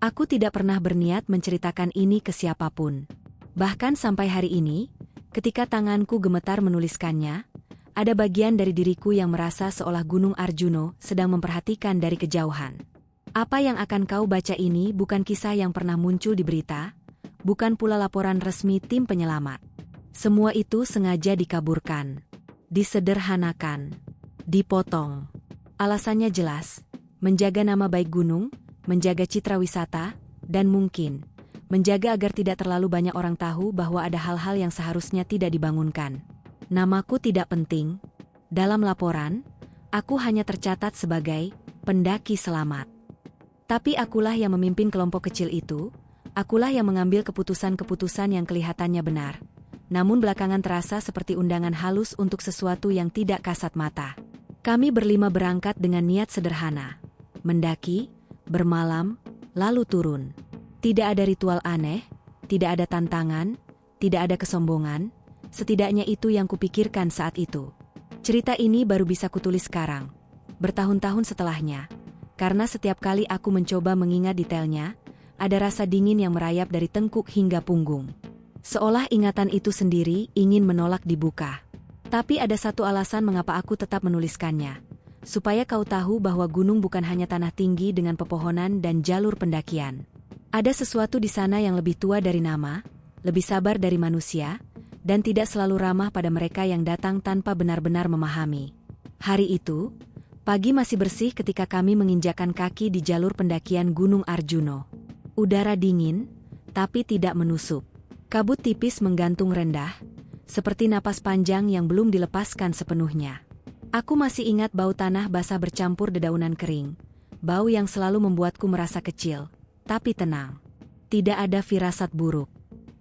Aku tidak pernah berniat menceritakan ini ke siapapun. Bahkan sampai hari ini, ketika tanganku gemetar menuliskannya, ada bagian dari diriku yang merasa seolah Gunung Arjuno sedang memperhatikan dari kejauhan. Apa yang akan kau baca ini bukan kisah yang pernah muncul di berita, bukan pula laporan resmi tim penyelamat. Semua itu sengaja dikaburkan, disederhanakan, dipotong. Alasannya jelas, menjaga nama baik gunung, menjaga citra wisata, dan mungkin menjaga agar tidak terlalu banyak orang tahu bahwa ada hal-hal yang seharusnya tidak dibangunkan. Namaku tidak penting. Dalam laporan, aku hanya tercatat sebagai pendaki selamat. Tapi akulah yang memimpin kelompok kecil itu, akulah yang mengambil keputusan-keputusan yang kelihatannya benar. Namun belakangan terasa seperti undangan halus untuk sesuatu yang tidak kasat mata. Kami berlima berangkat dengan niat sederhana. Mendaki, bermalam, lalu turun. Tidak ada ritual aneh, tidak ada tantangan, tidak ada kesombongan, setidaknya itu yang kupikirkan saat itu. Cerita ini baru bisa kutulis sekarang, bertahun-tahun setelahnya, karena setiap kali aku mencoba mengingat detailnya, ada rasa dingin yang merayap dari tengkuk hingga punggung. Seolah ingatan itu sendiri ingin menolak dibuka. Tapi ada satu alasan mengapa aku tetap menuliskannya. Supaya kau tahu bahwa gunung bukan hanya tanah tinggi dengan pepohonan dan jalur pendakian. Ada sesuatu di sana yang lebih tua dari nama, lebih sabar dari manusia, dan tidak selalu ramah pada mereka yang datang tanpa benar-benar memahami. Hari itu, pagi masih bersih ketika kami menginjakan kaki di jalur pendakian Gunung Arjuno. Udara dingin, tapi tidak menusuk. Kabut tipis menggantung rendah, seperti napas panjang yang belum dilepaskan sepenuhnya. Aku masih ingat bau tanah basah bercampur dedaunan kering, bau yang selalu membuatku merasa kecil, tapi tenang. Tidak ada firasat buruk,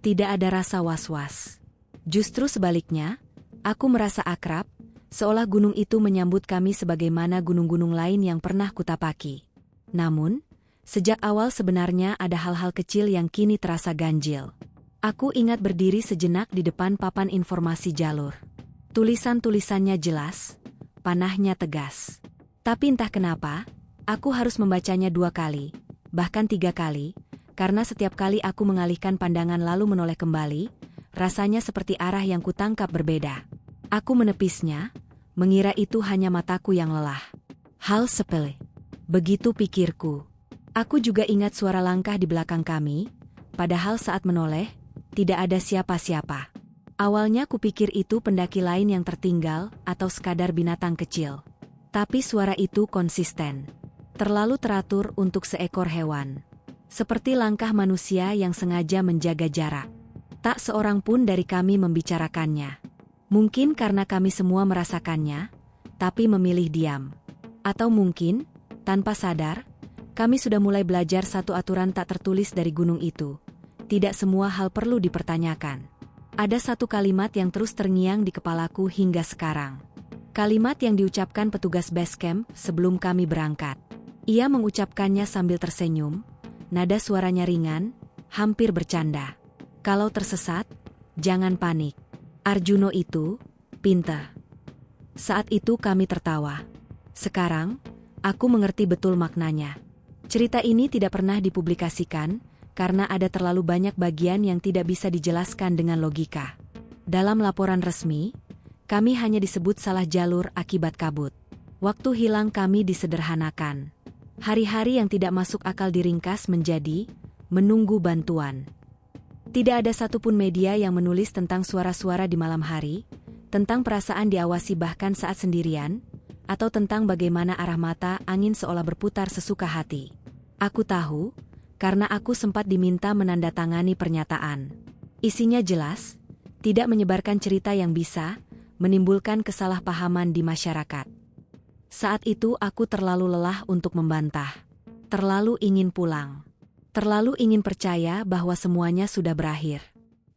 tidak ada rasa was-was. Justru sebaliknya, aku merasa akrab, seolah gunung itu menyambut kami sebagaimana gunung-gunung lain yang pernah kutapaki. Namun, sejak awal sebenarnya ada hal-hal kecil yang kini terasa ganjil. Aku ingat berdiri sejenak di depan papan informasi jalur. Tulisan-tulisannya jelas, panahnya tegas. Tapi entah kenapa, aku harus membacanya 2 kali, bahkan 3 kali, karena setiap kali aku mengalihkan pandangan lalu menoleh kembali, rasanya seperti arah yang kutangkap berbeda. Aku menepisnya, mengira itu hanya mataku yang lelah. Hal sepele. Begitu pikirku. Aku juga ingat suara langkah di belakang kami, padahal saat menoleh, tidak ada siapa-siapa. Awalnya kupikir itu pendaki lain yang tertinggal atau sekadar binatang kecil. Tapi suara itu konsisten. Terlalu teratur untuk seekor hewan. Seperti langkah manusia yang sengaja menjaga jarak. Tak seorang pun dari kami membicarakannya. Mungkin karena kami semua merasakannya, tapi memilih diam. Atau mungkin, tanpa sadar, kami sudah mulai belajar satu aturan tak tertulis dari gunung itu. Tidak semua hal perlu dipertanyakan. Ada satu kalimat yang terus terngiang di kepalaku hingga sekarang. Kalimat yang diucapkan petugas base camp sebelum kami berangkat. Ia mengucapkannya sambil tersenyum, nada suaranya ringan, hampir bercanda. Kalau tersesat, jangan panik. Arjuno itu, pintar. Saat itu kami tertawa. Sekarang, aku mengerti betul maknanya. Cerita ini tidak pernah dipublikasikan, karena ada terlalu banyak bagian yang tidak bisa dijelaskan dengan logika. Dalam laporan resmi, kami hanya disebut salah jalur akibat kabut. Waktu hilang kami disederhanakan. Hari-hari yang tidak masuk akal diringkas menjadi menunggu bantuan. Tidak ada satupun media yang menulis tentang suara-suara di malam hari, tentang perasaan diawasi bahkan saat sendirian, atau tentang bagaimana arah mata angin seolah berputar sesuka hati. Aku tahu, karena aku sempat diminta menandatangani pernyataan. Isinya jelas, tidak menyebarkan cerita yang bisa menimbulkan kesalahpahaman di masyarakat. Saat itu aku terlalu lelah untuk membantah. Terlalu ingin pulang. Terlalu ingin percaya bahwa semuanya sudah berakhir.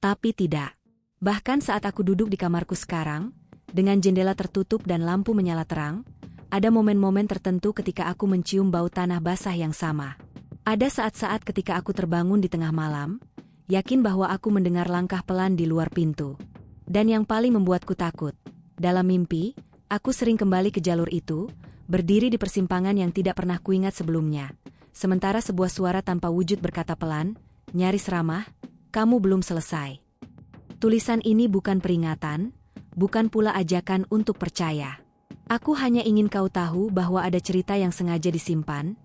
Tapi tidak. Bahkan saat aku duduk di kamarku sekarang, dengan jendela tertutup dan lampu menyala terang, ada momen-momen tertentu ketika aku mencium bau tanah basah yang sama. Ada saat-saat ketika aku terbangun di tengah malam, yakin bahwa aku mendengar langkah pelan di luar pintu. Dan yang paling membuatku takut, dalam mimpi, aku sering kembali ke jalur itu, berdiri di persimpangan yang tidak pernah kuingat sebelumnya. sementara sebuah suara tanpa wujud berkata pelan, nyaris ramah, "Kamu belum selesai." Tulisan ini bukan peringatan, bukan pula ajakan untuk percaya. Aku hanya ingin kau tahu bahwa ada cerita yang sengaja disimpan,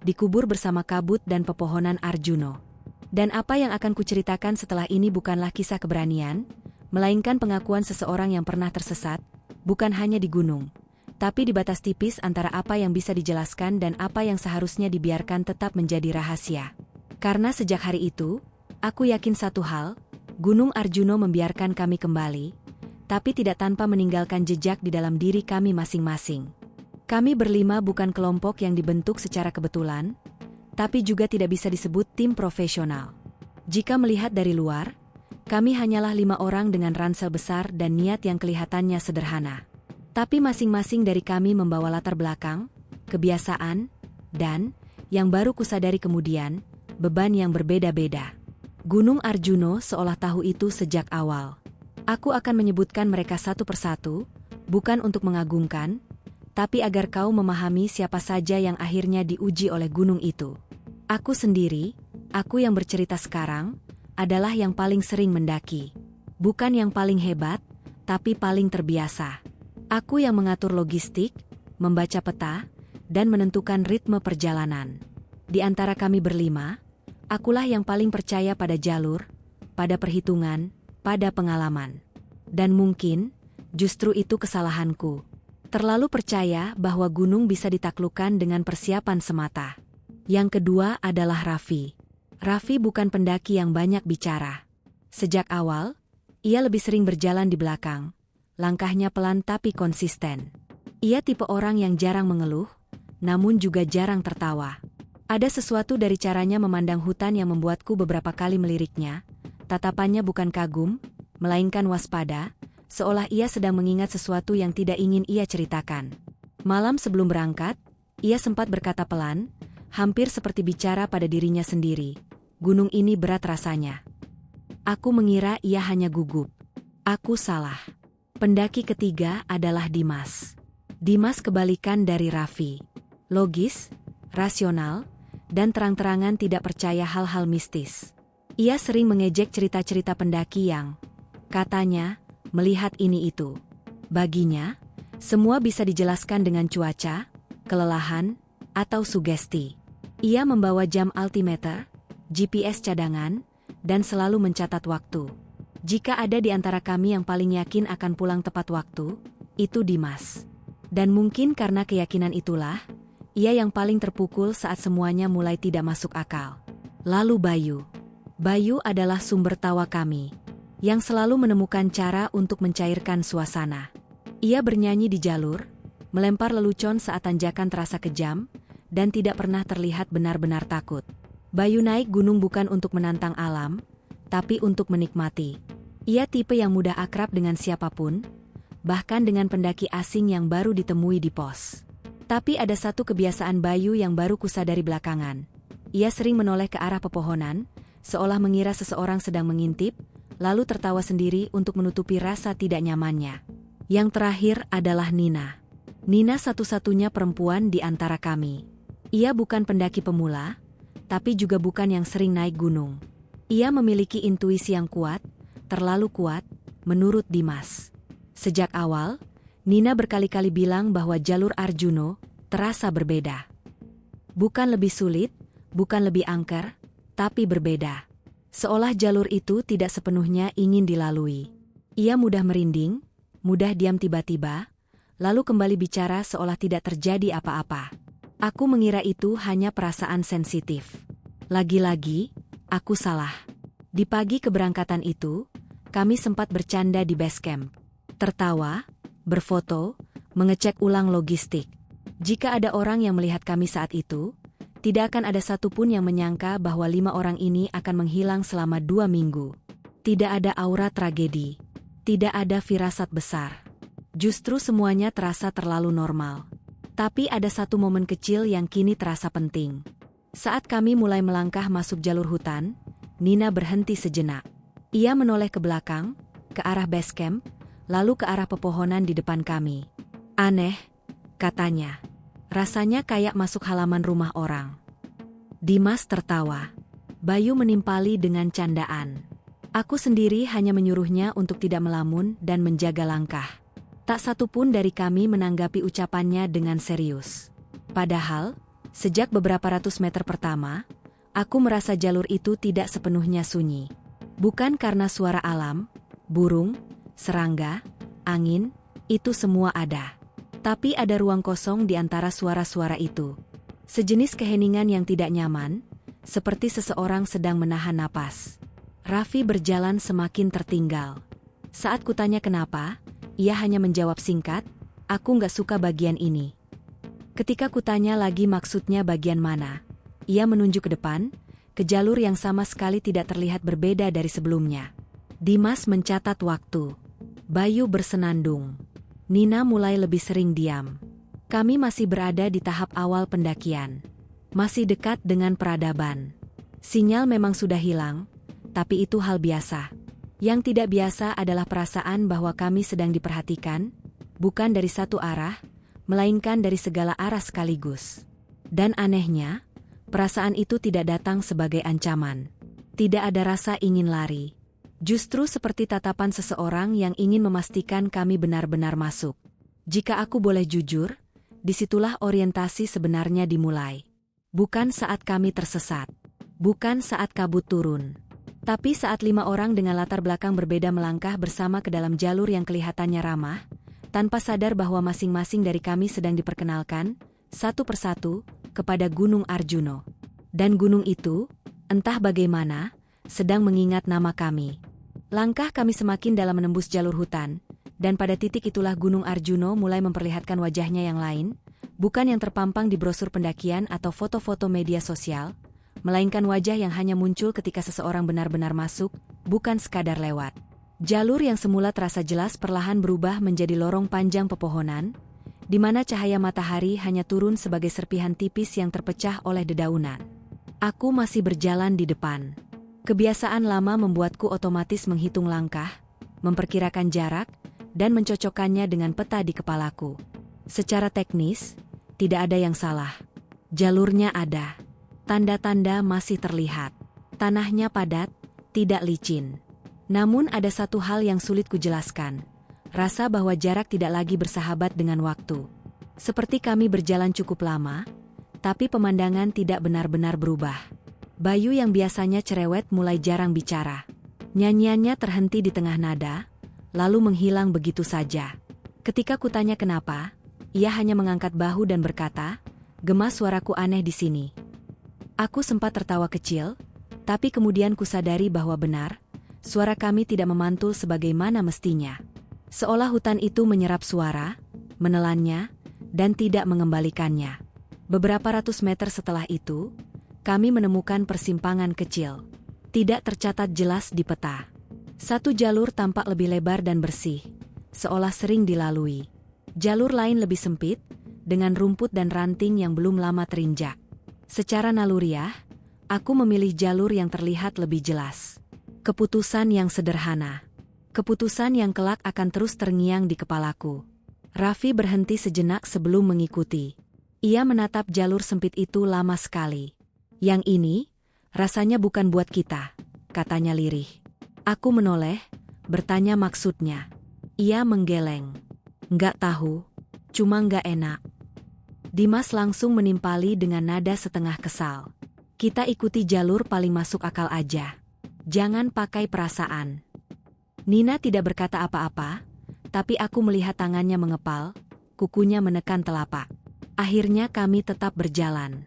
dikubur bersama kabut dan pepohonan Arjuno. Dan apa yang akan kuceritakan setelah ini bukanlah kisah keberanian, melainkan pengakuan seseorang yang pernah tersesat, bukan hanya di gunung, tapi di batas tipis antara apa yang bisa dijelaskan dan apa yang seharusnya dibiarkan tetap menjadi rahasia. Karena sejak hari itu, aku yakin satu hal, Gunung Arjuno membiarkan kami kembali, tapi tidak tanpa meninggalkan jejak di dalam diri kami masing-masing. Kami berlima bukan kelompok yang dibentuk secara kebetulan, tapi juga tidak bisa disebut tim profesional. Jika melihat dari luar, kami hanyalah 5 orang dengan ransel besar dan niat yang kelihatannya sederhana. Tapi masing-masing dari kami membawa latar belakang, kebiasaan, dan, yang baru kusadari kemudian, beban yang berbeda-beda. Gunung Arjuno seolah tahu itu sejak awal. Aku akan menyebutkan mereka satu persatu, bukan untuk mengagungkan, tapi agar kau memahami siapa saja yang akhirnya diuji oleh gunung itu. Aku sendiri, aku yang bercerita sekarang, adalah yang paling sering mendaki. Bukan yang paling hebat, tapi paling terbiasa. Aku yang mengatur logistik, membaca peta, dan menentukan ritme perjalanan. Di antara kami berlima, akulah yang paling percaya pada jalur, pada perhitungan, pada pengalaman. Dan mungkin, justru itu kesalahanku. Terlalu percaya bahwa gunung bisa ditaklukkan dengan persiapan semata. Yang kedua adalah Raffi. Raffi bukan pendaki yang banyak bicara. Sejak awal, ia lebih sering berjalan di belakang. Langkahnya pelan tapi konsisten. Ia tipe orang yang jarang mengeluh, namun juga jarang tertawa. Ada sesuatu dari caranya memandang hutan yang membuatku beberapa kali meliriknya. Tatapannya bukan kagum, melainkan waspada, seolah ia sedang mengingat sesuatu yang tidak ingin ia ceritakan. Malam sebelum berangkat, ia sempat berkata pelan, hampir seperti bicara pada dirinya sendiri, "Gunung ini berat rasanya." Aku mengira ia hanya gugup. Aku salah. Pendaki ketiga adalah Dimas. Dimas kebalikan dari Raffi. Logis, rasional, dan terang-terangan tidak percaya hal-hal mistis. Ia sering mengejek cerita-cerita pendaki yang, katanya, melihat ini itu. Baginya, semua bisa dijelaskan dengan cuaca, kelelahan, atau sugesti. Ia membawa jam altimeter, GPS cadangan, dan selalu mencatat waktu. Jika ada di antara kami yang paling yakin akan pulang tepat waktu, itu Dimas. Dan mungkin karena keyakinan itulah, ia yang paling terpukul saat semuanya mulai tidak masuk akal. Lalu Bayu. Bayu adalah sumber tawa kami, yang selalu menemukan cara untuk mencairkan suasana. Ia bernyanyi di jalur, melempar lelucon saat tanjakan terasa kejam, dan tidak pernah terlihat benar-benar takut. Bayu naik gunung bukan untuk menantang alam, tapi untuk menikmati. Ia tipe yang mudah akrab dengan siapapun, bahkan dengan pendaki asing yang baru ditemui di pos. Tapi ada satu kebiasaan Bayu yang baru kusadari belakangan. Ia sering menoleh ke arah pepohonan, seolah mengira seseorang sedang mengintip, lalu tertawa sendiri untuk menutupi rasa tidak nyamannya. Yang terakhir adalah Nina. Nina satu-satunya perempuan di antara kami. Ia bukan pendaki pemula, tapi juga bukan yang sering naik gunung. Ia memiliki intuisi yang kuat, terlalu kuat, menurut Dimas. Sejak awal, Nina berkali-kali bilang bahwa jalur Arjuno terasa berbeda. Bukan lebih sulit, bukan lebih angker, tapi berbeda. Seolah jalur itu tidak sepenuhnya ingin dilalui. Ia mudah merinding, mudah diam tiba-tiba, lalu kembali bicara seolah tidak terjadi apa-apa. Aku mengira itu hanya perasaan sensitif. Lagi-lagi, aku salah. Di pagi keberangkatan itu, kami sempat bercanda di base camp. Tertawa, berfoto, mengecek ulang logistik. Jika ada orang yang melihat kami saat itu, tidak akan ada satupun yang menyangka bahwa 5 orang ini akan menghilang selama 2 minggu. Tidak ada aura tragedi. Tidak ada firasat besar. Justru semuanya terasa terlalu normal. Tapi ada satu momen kecil yang kini terasa penting. Saat kami mulai melangkah masuk jalur hutan, Nina berhenti sejenak. Ia menoleh ke belakang, ke arah base camp, lalu ke arah pepohonan di depan kami. "Aneh," katanya. "Rasanya kayak masuk halaman rumah orang." Dimas tertawa. Bayu menimpali dengan candaan. Aku sendiri hanya menyuruhnya untuk tidak melamun dan menjaga langkah. Tak satu pun dari kami menanggapi ucapannya dengan serius. Padahal, sejak beberapa ratus meter pertama, aku merasa jalur itu tidak sepenuhnya sunyi. Bukan karena suara alam, burung, serangga, angin, itu semua ada. Tapi ada ruang kosong di antara suara-suara itu. Sejenis keheningan yang tidak nyaman, seperti seseorang sedang menahan napas. Raffi berjalan semakin tertinggal. Saat kutanya kenapa, ia hanya menjawab singkat, "Aku nggak suka bagian ini." Ketika kutanya lagi maksudnya bagian mana, ia menunjuk ke depan, ke jalur yang sama sekali tidak terlihat berbeda dari sebelumnya. Dimas mencatat waktu. Bayu bersenandung. Nina mulai lebih sering diam. Kami masih berada di tahap awal pendakian. Masih dekat dengan peradaban. Sinyal memang sudah hilang, tapi itu hal biasa. Yang tidak biasa adalah perasaan bahwa kami sedang diperhatikan, bukan dari satu arah, melainkan dari segala arah sekaligus. Dan anehnya, perasaan itu tidak datang sebagai ancaman. Tidak ada rasa ingin lari. Justru seperti tatapan seseorang yang ingin memastikan kami benar-benar masuk. Jika aku boleh jujur, disitulah orientasi sebenarnya dimulai. Bukan saat kami tersesat. Bukan saat kabut turun. Tapi saat 5 orang dengan latar belakang berbeda melangkah bersama ke dalam jalur yang kelihatannya ramah, tanpa sadar bahwa masing-masing dari kami sedang diperkenalkan, satu persatu, kepada Gunung Arjuno. Dan gunung itu, entah bagaimana, sedang mengingat nama kami. Langkah kami semakin dalam menembus jalur hutan, dan pada titik itulah Gunung Arjuno mulai memperlihatkan wajahnya yang lain, bukan yang terpampang di brosur pendakian atau foto-foto media sosial, melainkan wajah yang hanya muncul ketika seseorang benar-benar masuk, bukan sekadar lewat. Jalur yang semula terasa jelas perlahan berubah menjadi lorong panjang pepohonan, di mana cahaya matahari hanya turun sebagai serpihan tipis yang terpecah oleh dedaunan. Aku masih berjalan di depan. Kebiasaan lama membuatku otomatis menghitung langkah, memperkirakan jarak, dan mencocokkannya dengan peta di kepalaku. Secara teknis, tidak ada yang salah. Jalurnya ada. Tanda-tanda masih terlihat. Tanahnya padat, tidak licin. Namun ada satu hal yang sulit kujelaskan. Rasa bahwa jarak tidak lagi bersahabat dengan waktu. Seperti kami berjalan cukup lama, tapi pemandangan tidak benar-benar berubah. Bayu yang biasanya cerewet mulai jarang bicara. Nyanyiannya terhenti di tengah nada, lalu menghilang begitu saja. Ketika kutanya kenapa, ia hanya mengangkat bahu dan berkata, "Gema suaraku aneh di sini." Aku sempat tertawa kecil, tapi kemudian kusadari bahwa benar, suara kami tidak memantul sebagaimana mestinya. Seolah hutan itu menyerap suara, menelannya, dan tidak mengembalikannya. Beberapa ratus meter setelah itu, kami menemukan persimpangan kecil. Tidak tercatat jelas di peta. Satu jalur tampak lebih lebar dan bersih, seolah sering dilalui. Jalur lain lebih sempit, dengan rumput dan ranting yang belum lama terinjak. Secara naluriah, aku memilih jalur yang terlihat lebih jelas. Keputusan yang sederhana. Keputusan yang kelak akan terus terngiang di kepalaku. Raffi berhenti sejenak sebelum mengikuti. Ia menatap jalur sempit itu lama sekali. "Yang ini, rasanya bukan buat kita," katanya lirih. Aku menoleh, bertanya maksudnya. Ia menggeleng. "Nggak tahu, cuma nggak enak." Dimas langsung menimpali dengan nada setengah kesal. "Kita ikuti jalur paling masuk akal aja. Jangan pakai perasaan." Nina tidak berkata apa-apa, tapi aku melihat tangannya mengepal, kukunya menekan telapak. Akhirnya kami tetap berjalan.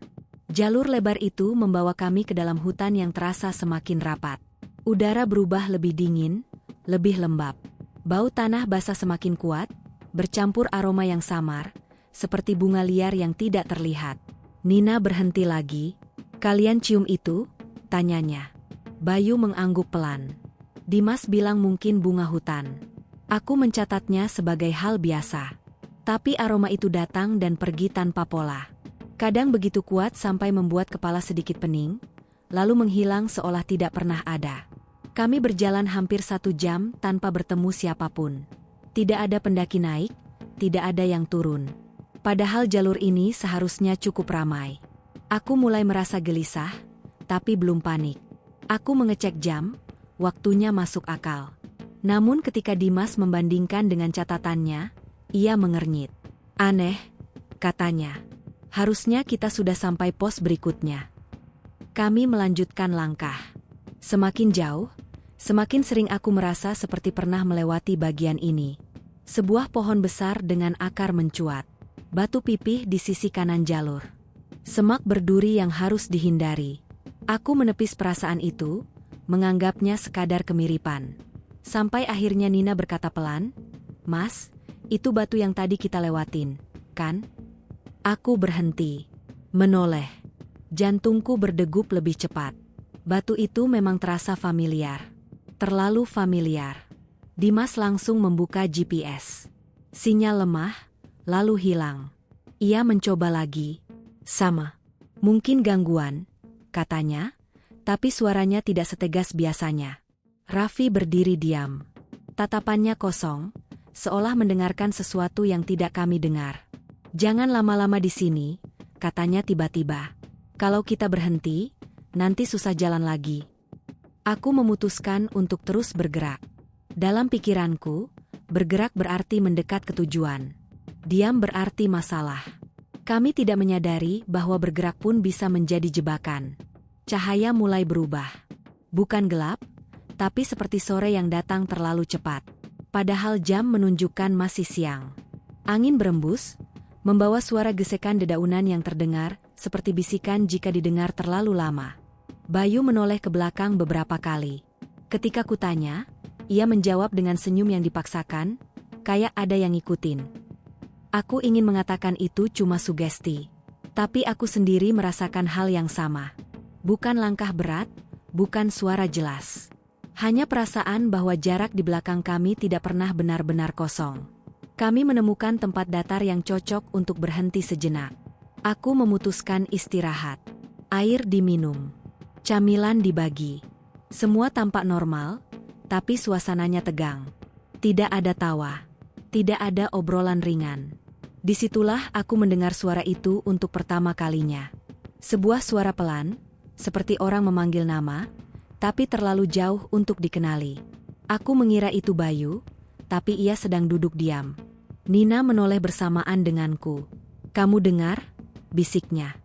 Jalur lebar itu membawa kami ke dalam hutan yang terasa semakin rapat. Udara berubah lebih dingin, lebih lembab. Bau tanah basah semakin kuat, bercampur aroma yang samar, seperti bunga liar yang tidak terlihat. Nina berhenti lagi. "Kalian cium itu?" tanyanya. Bayu mengangguk pelan. Dimas bilang mungkin bunga hutan. Aku mencatatnya sebagai hal biasa. Tapi aroma itu datang dan pergi tanpa pola. Kadang begitu kuat sampai membuat kepala sedikit pening, lalu menghilang seolah tidak pernah ada. Kami berjalan hampir 1 jam tanpa bertemu siapapun. Tidak ada pendaki naik, tidak ada yang turun. Padahal jalur ini seharusnya cukup ramai. Aku mulai merasa gelisah, tapi belum panik. Aku mengecek jam, waktunya masuk akal. Namun ketika Dimas membandingkan dengan catatannya, ia mengernyit. Aneh, katanya. Harusnya kita sudah sampai pos berikutnya. Kami melanjutkan langkah. Semakin jauh, semakin sering aku merasa seperti pernah melewati bagian ini. Sebuah pohon besar dengan akar mencuat. Batu pipih di sisi kanan jalur. Semak berduri yang harus dihindari. Aku menepis perasaan itu, menganggapnya sekadar kemiripan. Sampai akhirnya Nina berkata pelan, "Mas, itu batu yang tadi kita lewatin, kan?" Aku berhenti, menoleh. Jantungku berdegup lebih cepat. Batu itu memang terasa familiar. Terlalu familiar. Dimas langsung membuka GPS. Sinyal lemah, lalu hilang. Ia mencoba lagi. Sama. Mungkin gangguan, katanya, tapi suaranya tidak setegas biasanya. Raffi berdiri diam. Tatapannya kosong, seolah mendengarkan sesuatu yang tidak kami dengar. "Jangan lama-lama di sini," katanya tiba-tiba. "Kalau kita berhenti, nanti susah jalan lagi." Aku memutuskan untuk terus bergerak. Dalam pikiranku, bergerak berarti mendekat ke tujuan. Diam berarti masalah. Kami tidak menyadari bahwa bergerak pun bisa menjadi jebakan. Cahaya mulai berubah. Bukan gelap, tapi seperti sore yang datang terlalu cepat. Padahal jam menunjukkan masih siang. Angin berembus, membawa suara gesekan dedaunan yang terdengar, seperti bisikan jika didengar terlalu lama. Bayu menoleh ke belakang beberapa kali. Ketika kutanya, ia menjawab dengan senyum yang dipaksakan, kayak ada yang ngikutin. Aku ingin mengatakan itu cuma sugesti. Tapi aku sendiri merasakan hal yang sama. Bukan langkah berat, bukan suara jelas. Hanya perasaan bahwa jarak di belakang kami tidak pernah benar-benar kosong. Kami menemukan tempat datar yang cocok untuk berhenti sejenak. Aku memutuskan istirahat. Air diminum. Camilan dibagi. Semua tampak normal, tapi suasananya tegang. Tidak ada tawa. Tidak ada obrolan ringan. Disitulah aku mendengar suara itu untuk pertama kalinya. Sebuah suara pelan, seperti orang memanggil nama, tapi terlalu jauh untuk dikenali. Aku mengira itu Bayu, tapi ia sedang duduk diam. Nina menoleh bersamaan denganku. "Kamu dengar?" bisiknya.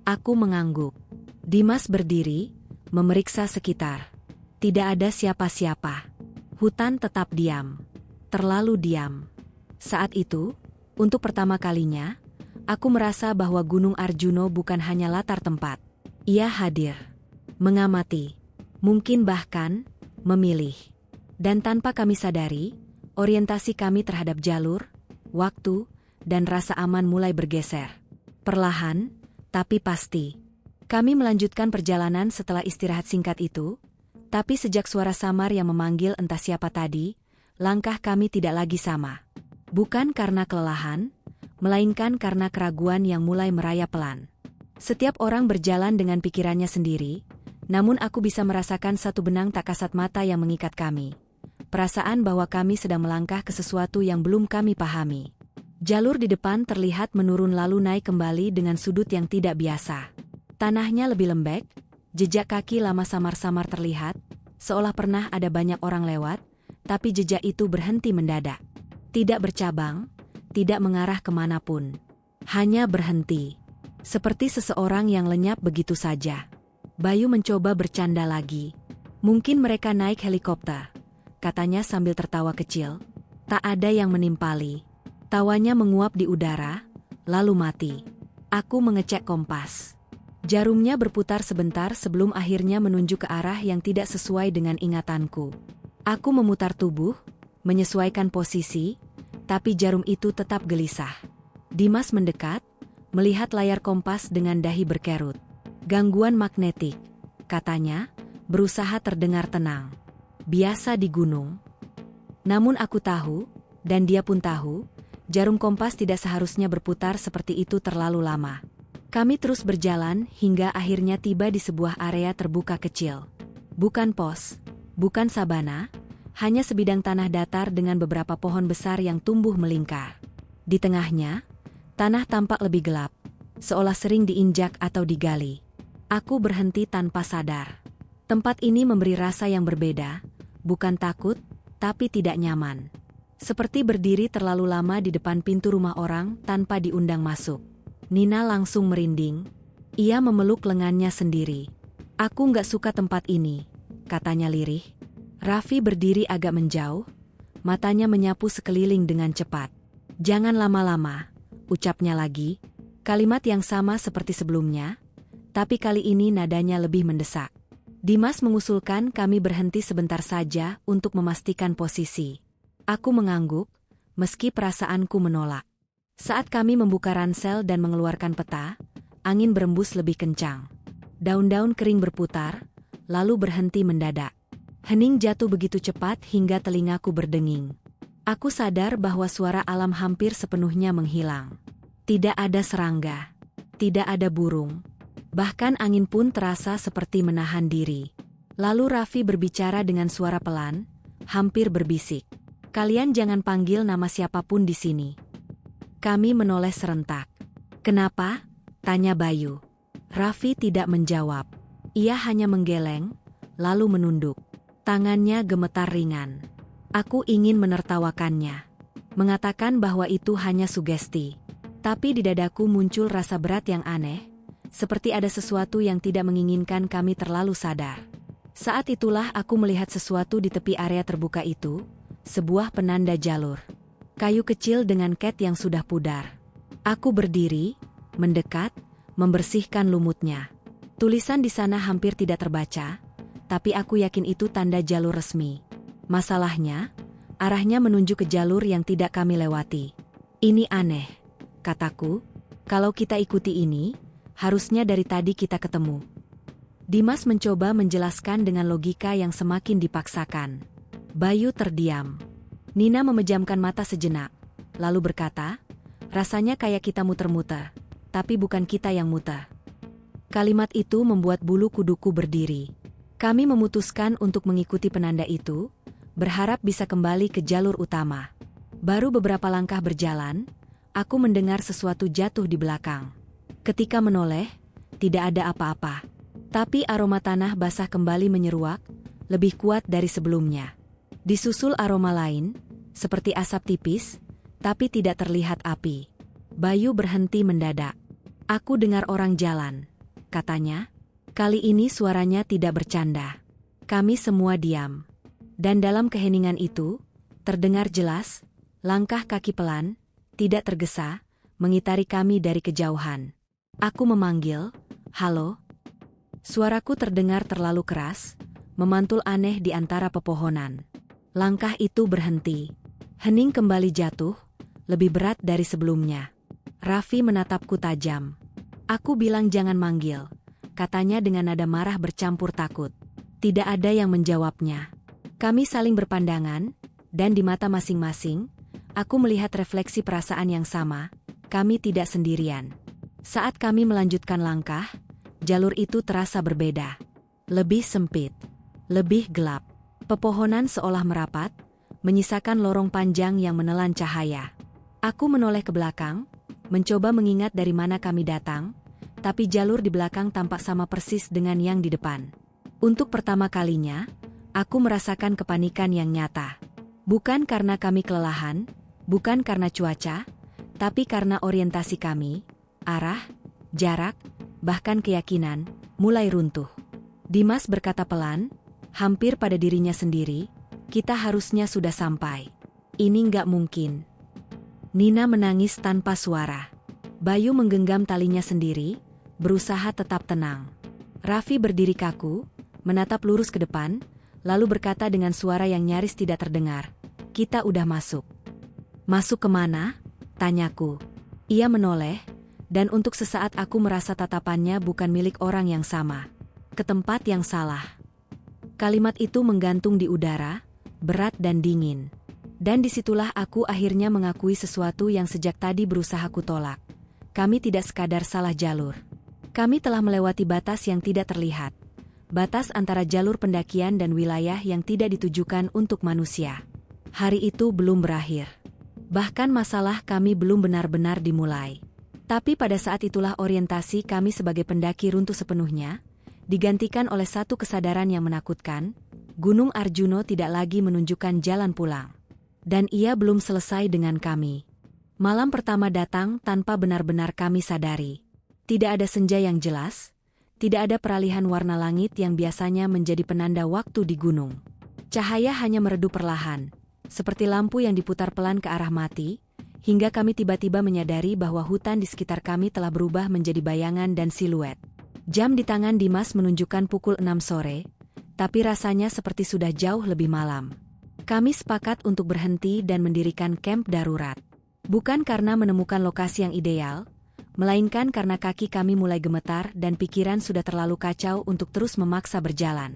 Aku mengangguk. Dimas berdiri, memeriksa sekitar. Tidak ada siapa-siapa. Hutan tetap diam. Terlalu diam. Saat itu, untuk pertama kalinya, aku merasa bahwa Gunung Arjuno bukan hanya latar tempat. Ia hadir. Mengamati. Mungkin bahkan, memilih. Dan tanpa kami sadari, orientasi kami terhadap jalur, waktu, dan rasa aman mulai bergeser. Perlahan, tapi pasti. Kami melanjutkan perjalanan setelah istirahat singkat itu, tapi sejak suara samar yang memanggil entah siapa tadi, langkah kami tidak lagi sama. Bukan karena kelelahan, melainkan karena keraguan yang mulai merayap pelan. Setiap orang berjalan dengan pikirannya sendiri, namun aku bisa merasakan satu benang tak kasat mata yang mengikat kami. Perasaan bahwa kami sedang melangkah ke sesuatu yang belum kami pahami. Jalur di depan terlihat menurun lalu naik kembali dengan sudut yang tidak biasa. Tanahnya lebih lembek, jejak kaki lama samar-samar terlihat, seolah pernah ada banyak orang lewat, tapi jejak itu berhenti mendadak. Tidak bercabang, tidak mengarah kemanapun. Hanya berhenti. Seperti seseorang yang lenyap begitu saja. Bayu mencoba bercanda lagi. "Mungkin mereka naik helikopter," katanya sambil tertawa kecil. Tak ada yang menimpali. Tawanya menguap di udara, lalu mati. Aku mengecek kompas. Jarumnya berputar sebentar sebelum akhirnya menunjuk ke arah yang tidak sesuai dengan ingatanku. Aku memutar tubuh, menyesuaikan posisi, tapi jarum itu tetap gelisah. Dimas mendekat, melihat layar kompas dengan dahi berkerut. "Gangguan magnetik," katanya, berusaha terdengar tenang. "Biasa di gunung." Namun aku tahu, dan dia pun tahu, jarum kompas tidak seharusnya berputar seperti itu terlalu lama. Kami terus berjalan hingga akhirnya tiba di sebuah area terbuka kecil. Bukan pos, bukan sabana, hanya sebidang tanah datar dengan beberapa pohon besar yang tumbuh melingkar. Di tengahnya, tanah tampak lebih gelap, seolah sering diinjak atau digali. Aku berhenti tanpa sadar. Tempat ini memberi rasa yang berbeda, bukan takut, tapi tidak nyaman. Seperti berdiri terlalu lama di depan pintu rumah orang tanpa diundang masuk. Nina langsung merinding. Ia memeluk lengannya sendiri. Aku nggak suka tempat ini, katanya lirih. Raffi berdiri agak menjauh, matanya menyapu sekeliling dengan cepat. Jangan lama-lama, ucapnya lagi. Kalimat yang sama seperti sebelumnya, tapi kali ini nadanya lebih mendesak. Dimas mengusulkan kami berhenti sebentar saja untuk memastikan posisi. Aku mengangguk, meski perasaanku menolak. Saat kami membuka ransel dan mengeluarkan peta, angin berembus lebih kencang. Daun-daun kering berputar, lalu berhenti mendadak. Hening jatuh begitu cepat hingga telingaku berdenging. Aku sadar bahwa suara alam hampir sepenuhnya menghilang. Tidak ada serangga, tidak ada burung. Bahkan angin pun terasa seperti menahan diri. Lalu Raffi berbicara dengan suara pelan, hampir berbisik. Kalian jangan panggil nama siapapun di sini. Kami menoleh serentak. Kenapa? Tanya Bayu. Raffi tidak menjawab. Ia hanya menggeleng, lalu menunduk. Tangannya gemetar ringan. Aku ingin menertawakannya. Mengatakan bahwa itu hanya sugesti. Tapi di dadaku muncul rasa berat yang aneh, seperti ada sesuatu yang tidak menginginkan kami terlalu sadar. Saat itulah aku melihat sesuatu di tepi area terbuka itu, sebuah penanda jalur. Kayu kecil dengan cat yang sudah pudar. Aku berdiri, mendekat, membersihkan lumutnya. Tulisan di sana hampir tidak terbaca, tapi aku yakin itu tanda jalur resmi. Masalahnya, arahnya menunjuk ke jalur yang tidak kami lewati. Ini aneh, kataku. Kalau kita ikuti ini, harusnya dari tadi kita ketemu. Dimas mencoba menjelaskan dengan logika yang semakin dipaksakan. Bayu terdiam. Nina memejamkan mata sejenak, lalu berkata, rasanya kayak kita muter-muter, tapi bukan kita yang muter. Kalimat itu membuat bulu kuduku berdiri. Kami memutuskan untuk mengikuti penanda itu, berharap bisa kembali ke jalur utama. Baru beberapa langkah berjalan, aku mendengar sesuatu jatuh di belakang. Ketika menoleh, tidak ada apa-apa. Tapi aroma tanah basah kembali menyeruak, lebih kuat dari sebelumnya. Disusul aroma lain, seperti asap tipis, tapi tidak terlihat api. Bayu berhenti mendadak. Aku dengar orang jalan, katanya. Kali ini suaranya tidak bercanda. Kami semua diam. Dan dalam keheningan itu, terdengar jelas, langkah kaki pelan, tidak tergesa, mengitari kami dari kejauhan. Aku memanggil, halo. Suaraku terdengar terlalu keras, memantul aneh di antara pepohonan. Langkah itu berhenti. Hening kembali jatuh, lebih berat dari sebelumnya. Raffi menatapku tajam. Aku bilang jangan manggil, katanya dengan nada marah bercampur takut. Tidak ada yang menjawabnya. Kami saling berpandangan, dan di mata masing-masing, aku melihat refleksi perasaan yang sama. Kami tidak sendirian. Saat kami melanjutkan langkah, jalur itu terasa berbeda. Lebih sempit, lebih gelap. Pepohonan seolah merapat, menyisakan lorong panjang yang menelan cahaya. Aku menoleh ke belakang, mencoba mengingat dari mana kami datang, tapi jalur di belakang tampak sama persis dengan yang di depan. Untuk pertama kalinya, aku merasakan kepanikan yang nyata. Bukan karena kami kelelahan, bukan karena cuaca, tapi karena orientasi kami, arah, jarak, bahkan keyakinan, mulai runtuh. Dimas berkata pelan, hampir pada dirinya sendiri, kita harusnya sudah sampai. Ini nggak mungkin. Nina menangis tanpa suara. Bayu menggenggam talinya sendiri, berusaha tetap tenang. Raffi berdiri kaku, menatap lurus ke depan, lalu berkata dengan suara yang nyaris tidak terdengar, kita udah masuk. Masuk kemana? Tanyaku. Ia menoleh, dan untuk sesaat aku merasa tatapannya bukan milik orang yang sama. Ke tempat yang salah. Kalimat itu menggantung di udara, berat dan dingin. Dan disitulah aku akhirnya mengakui sesuatu yang sejak tadi berusaha kutolak. Kami tidak sekadar salah jalur. Kami telah melewati batas yang tidak terlihat. Batas antara jalur pendakian dan wilayah yang tidak ditujukan untuk manusia. Hari itu belum berakhir. Bahkan masalah kami belum benar-benar dimulai. Tapi pada saat itulah orientasi kami sebagai pendaki runtuh sepenuhnya, digantikan oleh satu kesadaran yang menakutkan, Gunung Arjuno tidak lagi menunjukkan jalan pulang. Dan ia belum selesai dengan kami. Malam pertama datang tanpa benar-benar kami sadari. Tidak ada senja yang jelas, tidak ada peralihan warna langit yang biasanya menjadi penanda waktu di gunung. Cahaya hanya meredup perlahan, seperti lampu yang diputar pelan ke arah mati, hingga kami tiba-tiba menyadari bahwa hutan di sekitar kami telah berubah menjadi bayangan dan siluet. Jam di tangan Dimas menunjukkan pukul 6 sore, tapi rasanya seperti sudah jauh lebih malam. Kami sepakat untuk berhenti dan mendirikan camp darurat. Bukan karena menemukan lokasi yang ideal, melainkan karena kaki kami mulai gemetar dan pikiran sudah terlalu kacau untuk terus memaksa berjalan.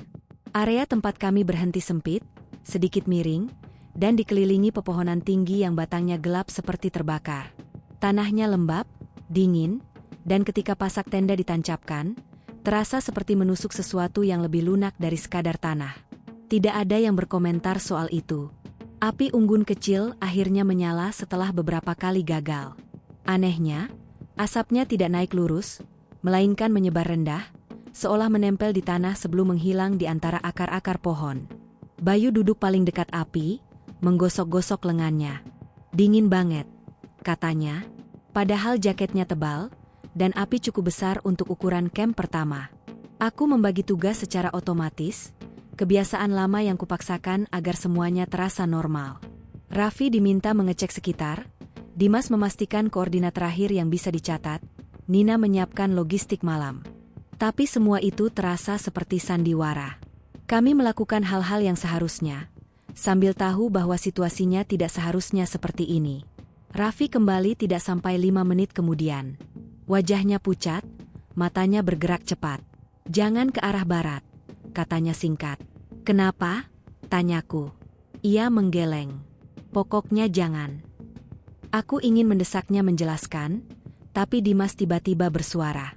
Area tempat kami berhenti sempit, sedikit miring, dan dikelilingi pepohonan tinggi yang batangnya gelap seperti terbakar. Tanahnya lembab, dingin, dan ketika pasak tenda ditancapkan, terasa seperti menusuk sesuatu yang lebih lunak dari sekadar tanah. Tidak ada yang berkomentar soal itu. Api unggun kecil akhirnya menyala setelah beberapa kali gagal. Anehnya, asapnya tidak naik lurus, melainkan menyebar rendah, seolah menempel di tanah sebelum menghilang di antara akar-akar pohon. Bayu duduk paling dekat api, menggosok-gosok lengannya. Dingin banget, katanya, padahal jaketnya tebal, dan api cukup besar untuk ukuran camp pertama. Aku membagi tugas secara otomatis, kebiasaan lama yang kupaksakan agar semuanya terasa normal. Raffi diminta mengecek sekitar, Dimas memastikan koordinat terakhir yang bisa dicatat, Nina menyiapkan logistik malam. Tapi semua itu terasa seperti sandiwara. Kami melakukan hal-hal yang seharusnya, sambil tahu bahwa situasinya tidak seharusnya seperti ini. Raffi kembali tidak sampai 5 menit kemudian. Wajahnya pucat, matanya bergerak cepat. "Jangan ke arah barat," katanya singkat. "Kenapa?" tanyaku. Ia menggeleng. "Pokoknya jangan." Aku ingin mendesaknya menjelaskan, tapi Dimas tiba-tiba bersuara.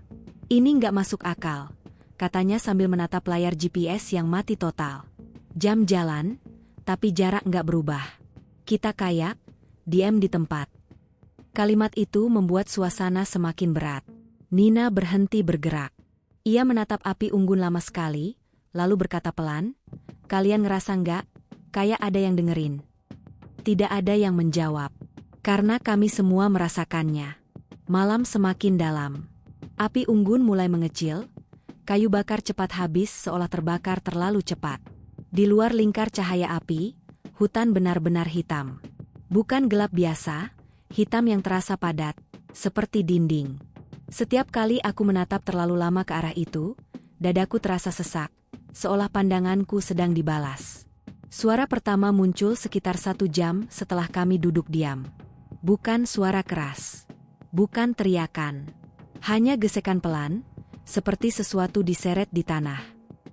"Ini nggak masuk akal," katanya sambil menatap layar GPS yang mati total. "Jam jalan, tapi jarak nggak berubah. Kita kayak, diam di tempat." Kalimat itu membuat suasana semakin berat. Nina berhenti bergerak. Ia menatap api unggun lama sekali, lalu berkata pelan, "Kalian ngerasa nggak, kayak ada yang dengerin?" Tidak ada yang menjawab. Karena kami semua merasakannya. Malam semakin dalam. Api unggun mulai mengecil, kayu bakar cepat habis seolah terbakar terlalu cepat. Di luar lingkar cahaya api, hutan benar-benar hitam. Bukan gelap biasa, hitam yang terasa padat, seperti dinding. Setiap kali aku menatap terlalu lama ke arah itu, dadaku terasa sesak, seolah pandanganku sedang dibalas. Suara pertama muncul sekitar 1 jam setelah kami duduk diam. Bukan suara keras. Bukan teriakan. Hanya gesekan pelan, seperti sesuatu diseret di tanah.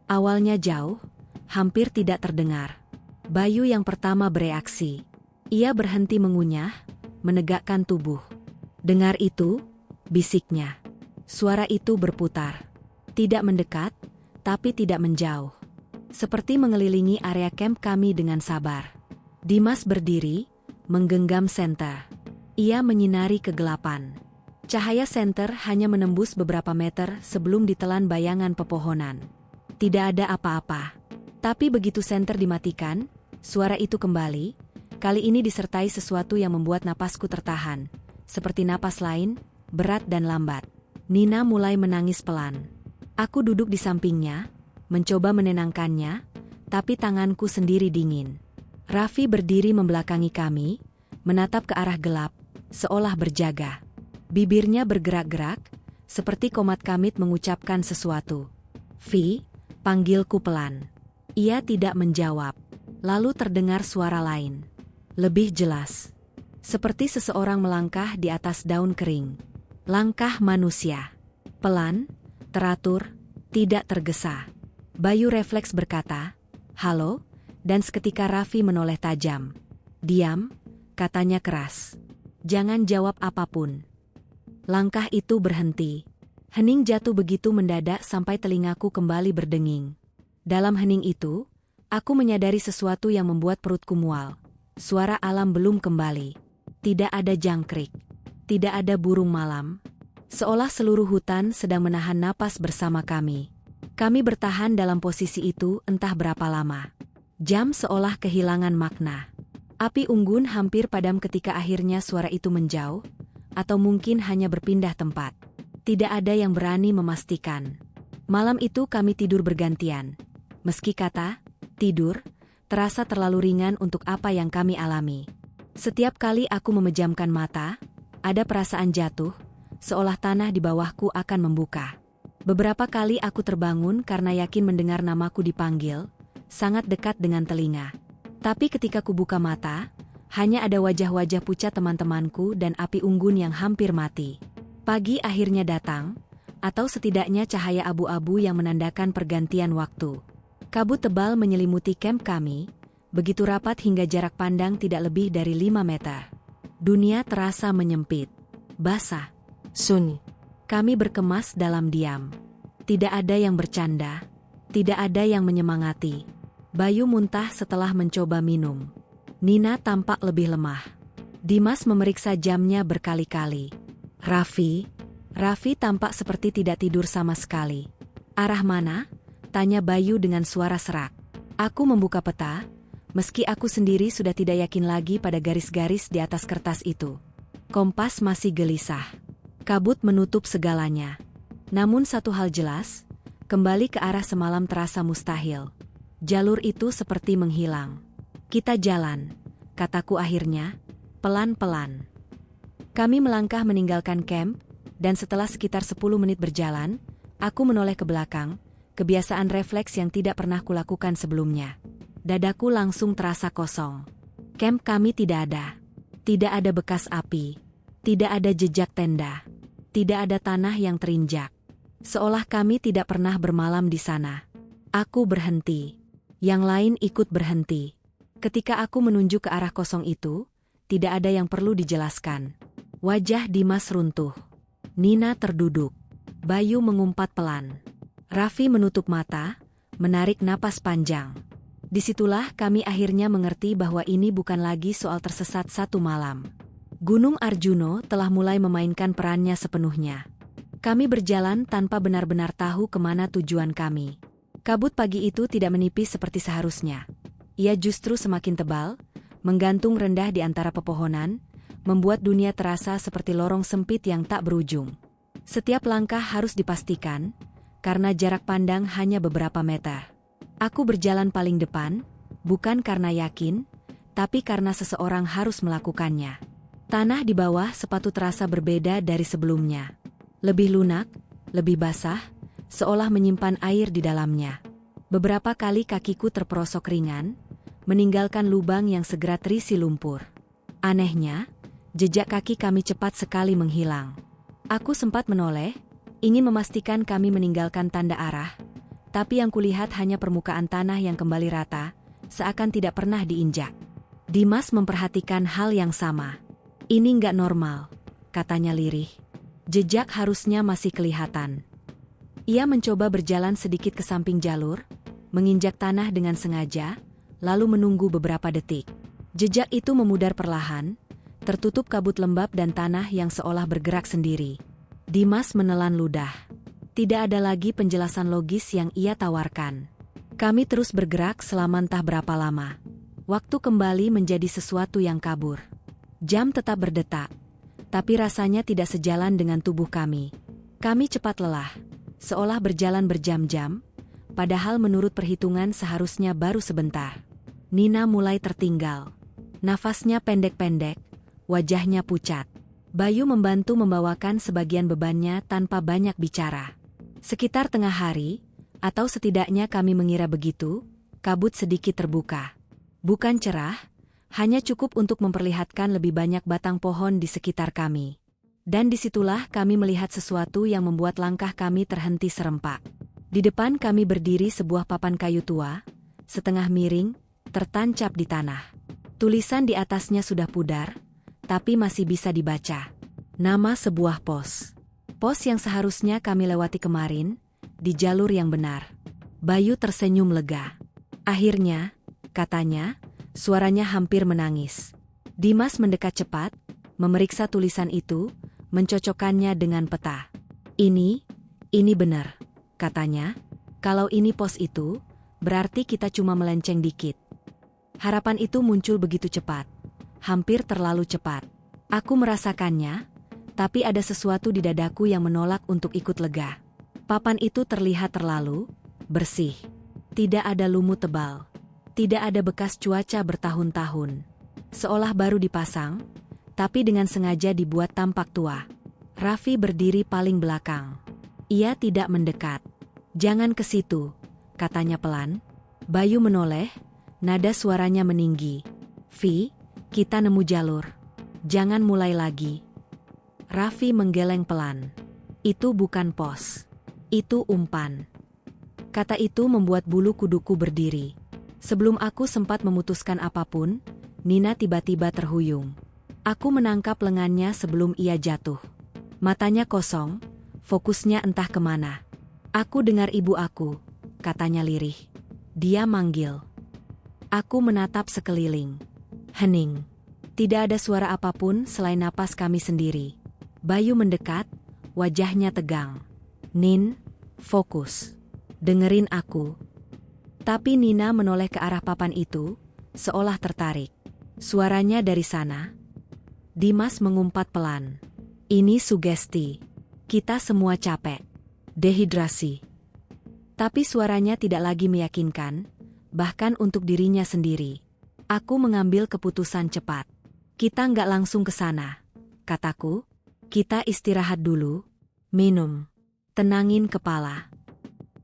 Awalnya jauh, hampir tidak terdengar. Bayu yang pertama bereaksi. Ia berhenti mengunyah, menegakkan tubuh. "Dengar itu?" bisiknya. Suara itu berputar. Tidak mendekat, tapi tidak menjauh. Seperti mengelilingi area camp kami dengan sabar. Dimas berdiri, menggenggam senter. Ia menyinari kegelapan. Cahaya senter hanya menembus beberapa meter sebelum ditelan bayangan pepohonan. Tidak ada apa-apa. Tapi begitu senter dimatikan, suara itu kembali, kali ini disertai sesuatu yang membuat napasku tertahan, seperti napas lain, berat dan lambat. Nina mulai menangis pelan. Aku duduk di sampingnya, mencoba menenangkannya, tapi tanganku sendiri dingin. Raffi berdiri membelakangi kami, menatap ke arah gelap, seolah berjaga. Bibirnya bergerak-gerak, seperti komat kamit mengucapkan sesuatu. "Vi," panggilku pelan. Ia tidak menjawab. Lalu terdengar suara lain. Lebih jelas. Seperti seseorang melangkah di atas daun kering. Langkah manusia. Pelan, teratur, tidak tergesa. Bayu refleks berkata, "Halo," dan seketika Raffi menoleh tajam. "Diam," katanya keras. "Jangan jawab apapun." Langkah itu berhenti. Hening jatuh begitu mendadak sampai telingaku kembali berdenging. Dalam hening itu, aku menyadari sesuatu yang membuat perutku mual. Suara alam belum kembali. Tidak ada jangkrik. Tidak ada burung malam. Seolah seluruh hutan sedang menahan napas bersama kami. Kami bertahan dalam posisi itu entah berapa lama. Jam seolah kehilangan makna. Api unggun hampir padam ketika akhirnya suara itu menjauh, atau mungkin hanya berpindah tempat. Tidak ada yang berani memastikan. Malam itu kami tidur bergantian. Meski kata tidur terasa terlalu ringan untuk apa yang kami alami. Setiap kali aku memejamkan mata, ada perasaan jatuh, seolah tanah di bawahku akan membuka. Beberapa kali aku terbangun karena yakin mendengar namaku dipanggil, sangat dekat dengan telinga. Tapi ketika ku buka mata, hanya ada wajah-wajah pucat teman-temanku dan api unggun yang hampir mati. Pagi akhirnya datang, atau setidaknya cahaya abu-abu yang menandakan pergantian waktu. Kabut tebal menyelimuti kamp kami, begitu rapat hingga jarak pandang tidak lebih dari 5 meter. Dunia terasa menyempit, basah, sunyi. Kami berkemas dalam diam. Tidak ada yang bercanda, tidak ada yang menyemangati. Bayu muntah setelah mencoba minum. Nina tampak lebih lemah. Dimas memeriksa jamnya berkali-kali. Raffi tampak seperti tidak tidur sama sekali. Arah mana? Tanya Bayu dengan suara serak. Aku membuka peta, meski aku sendiri sudah tidak yakin lagi pada garis-garis di atas kertas itu. Kompas masih gelisah. Kabut menutup segalanya. Namun satu hal jelas, kembali ke arah semalam terasa mustahil. Jalur itu seperti menghilang. Kita jalan, kataku akhirnya, pelan-pelan. Kami melangkah meninggalkan kamp, dan setelah sekitar 10 menit berjalan, aku menoleh ke belakang, kebiasaan refleks yang tidak pernah kulakukan sebelumnya. Dadaku langsung terasa kosong. Kamp kami tidak ada. Tidak ada bekas api. Tidak ada jejak tenda. Tidak ada tanah yang terinjak. Seolah kami tidak pernah bermalam di sana. Aku berhenti. Yang lain ikut berhenti. Ketika aku menunjuk ke arah kosong itu, tidak ada yang perlu dijelaskan. Wajah Dimas runtuh. Nina terduduk. Bayu mengumpat pelan. Raffi menutup mata, menarik napas panjang. Disitulah kami akhirnya mengerti bahwa ini bukan lagi soal tersesat satu malam. Gunung Arjuno telah mulai memainkan perannya sepenuhnya. Kami berjalan tanpa benar-benar tahu kemana tujuan kami. Kabut pagi itu tidak menipis seperti seharusnya. Ia justru semakin tebal, menggantung rendah di antara pepohonan, membuat dunia terasa seperti lorong sempit yang tak berujung. Setiap langkah harus dipastikan, karena jarak pandang hanya beberapa meter. Aku berjalan paling depan, bukan karena yakin, tapi karena seseorang harus melakukannya. Tanah di bawah sepatu terasa berbeda dari sebelumnya. Lebih lunak, lebih basah, seolah menyimpan air di dalamnya. Beberapa kali kakiku terperosok ringan, meninggalkan lubang yang segera terisi lumpur. Anehnya, jejak kaki kami cepat sekali menghilang. Aku sempat menoleh, ingin memastikan kami meninggalkan tanda arah, tapi yang kulihat hanya permukaan tanah yang kembali rata, seakan tidak pernah diinjak. Dimas memperhatikan hal yang sama. Ini nggak normal, katanya lirih. Jejak harusnya masih kelihatan. Ia mencoba berjalan sedikit ke samping jalur, menginjak tanah dengan sengaja, lalu menunggu beberapa detik. Jejak itu memudar perlahan, tertutup kabut lembab dan tanah yang seolah bergerak sendiri. Dimas menelan ludah. Tidak ada lagi penjelasan logis yang ia tawarkan. Kami terus bergerak selama entah berapa lama. Waktu kembali menjadi sesuatu yang kabur. Jam tetap berdetak, tapi rasanya tidak sejalan dengan tubuh kami. Kami cepat lelah, seolah berjalan berjam-jam, padahal menurut perhitungan seharusnya baru sebentar. Nina mulai tertinggal. Nafasnya pendek-pendek, wajahnya pucat. Bayu membantu membawakan sebagian bebannya tanpa banyak bicara. Sekitar tengah hari, atau setidaknya kami mengira begitu, kabut sedikit terbuka. Bukan cerah, hanya cukup untuk memperlihatkan lebih banyak batang pohon di sekitar kami. Dan disitulah kami melihat sesuatu yang membuat langkah kami terhenti serempak. Di depan kami berdiri sebuah papan kayu tua, setengah miring, tertancap di tanah. Tulisan di atasnya sudah pudar, tapi masih bisa dibaca. Nama sebuah pos. Pos yang seharusnya kami lewati kemarin, di jalur yang benar. Bayu tersenyum lega. Akhirnya, katanya, suaranya hampir menangis. Dimas mendekat cepat, memeriksa tulisan itu, mencocokkannya dengan peta. Ini benar, katanya. Kalau ini pos itu, berarti kita cuma melenceng dikit. Harapan itu muncul begitu cepat, hampir terlalu cepat. Aku merasakannya, tapi ada sesuatu di dadaku yang menolak untuk ikut lega. Papan itu terlihat terlalu bersih. Tidak ada lumut tebal. Tidak ada bekas cuaca bertahun-tahun. Seolah baru dipasang, tapi dengan sengaja dibuat tampak tua. Raffi berdiri paling belakang. Ia tidak mendekat. "Jangan ke situ," katanya pelan. Bayu menoleh, nada suaranya meninggi. "Vi, kita nemu jalur. Jangan mulai lagi." Raffi menggeleng pelan. "Itu bukan pos. Itu umpan." Kata itu membuat bulu kuduku berdiri. Sebelum aku sempat memutuskan apapun, Nina tiba-tiba terhuyung. Aku menangkap lengannya sebelum ia jatuh. Matanya kosong, fokusnya entah kemana. "Aku dengar ibu aku," katanya lirih. Dia manggil. Aku menatap sekeliling. Hening. Tidak ada suara apapun selain napas kami sendiri. Bayu mendekat, wajahnya tegang. "Nin, fokus. Dengerin aku." Tapi Nina menoleh ke arah papan itu, seolah tertarik. Suaranya dari sana. Dimas mengumpat pelan. "Ini sugesti. Kita semua capek. Dehidrasi." Tapi suaranya tidak lagi meyakinkan, bahkan untuk dirinya sendiri. Aku mengambil keputusan cepat. "Kita nggak langsung ke sana," kataku. "Kita istirahat dulu. Minum. Tenangin kepala."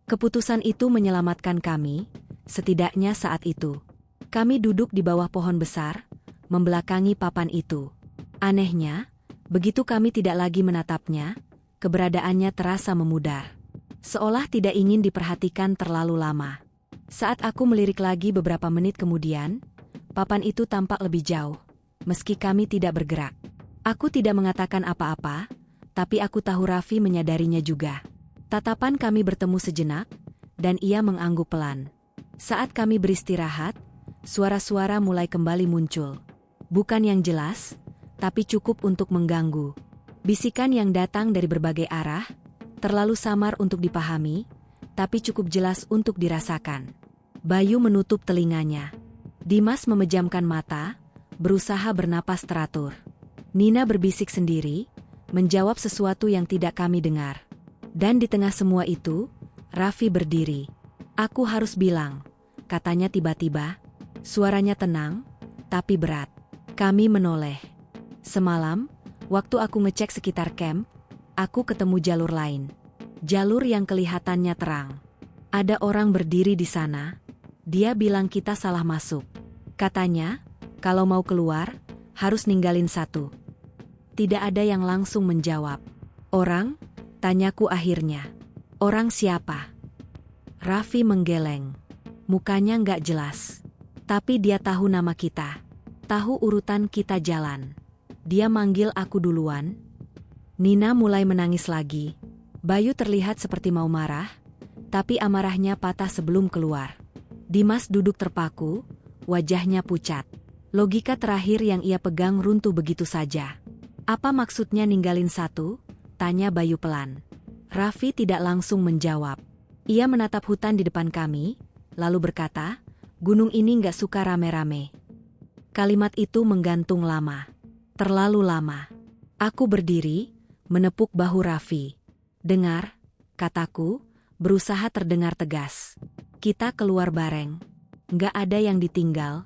Keputusan itu menyelamatkan kami, setidaknya saat itu. Kami duduk di bawah pohon besar, membelakangi papan itu. Anehnya, begitu kami tidak lagi menatapnya, keberadaannya terasa memudar. Seolah tidak ingin diperhatikan terlalu lama. Saat aku melirik lagi beberapa menit kemudian, papan itu tampak lebih jauh, meski kami tidak bergerak. Aku tidak mengatakan apa-apa, tapi aku tahu Raffi menyadarinya juga. Tatapan kami bertemu sejenak, dan ia mengangguk pelan. Saat kami beristirahat, suara-suara mulai kembali muncul. Bukan yang jelas, tapi cukup untuk mengganggu. Bisikan yang datang dari berbagai arah, terlalu samar untuk dipahami, tapi cukup jelas untuk dirasakan. Bayu menutup telinganya. Dimas memejamkan mata, berusaha bernapas teratur. Nina berbisik sendiri, menjawab sesuatu yang tidak kami dengar. Dan di tengah semua itu, Raffi berdiri. "Aku harus bilang," katanya tiba-tiba. Suaranya tenang, tapi berat. Kami menoleh. "Semalam, waktu aku ngecek sekitar camp, aku ketemu jalur lain. Jalur yang kelihatannya terang. Ada orang berdiri di sana. Dia bilang kita salah masuk. Katanya, kalau mau keluar, harus ninggalin satu." Tidak ada yang langsung menjawab. "Orang?" tanyaku akhirnya. "Orang siapa?" Raffi menggeleng. Mukanya nggak jelas. Tapi dia tahu nama kita. Tahu urutan kita jalan. Dia manggil aku duluan. Nina mulai menangis lagi. Bayu terlihat seperti mau marah, tapi amarahnya patah sebelum keluar. Dimas duduk terpaku, wajahnya pucat. Logika terakhir yang ia pegang runtuh begitu saja. "Apa maksudnya ninggalin satu?" tanya Bayu pelan. Raffi tidak langsung menjawab. Ia menatap hutan di depan kami, lalu berkata, "Gunung ini nggak suka rame-rame." Kalimat itu menggantung lama. Terlalu lama. Aku berdiri, menepuk bahu Raffi. "Dengar," kataku, berusaha terdengar tegas. "Kita keluar bareng. Nggak ada yang ditinggal."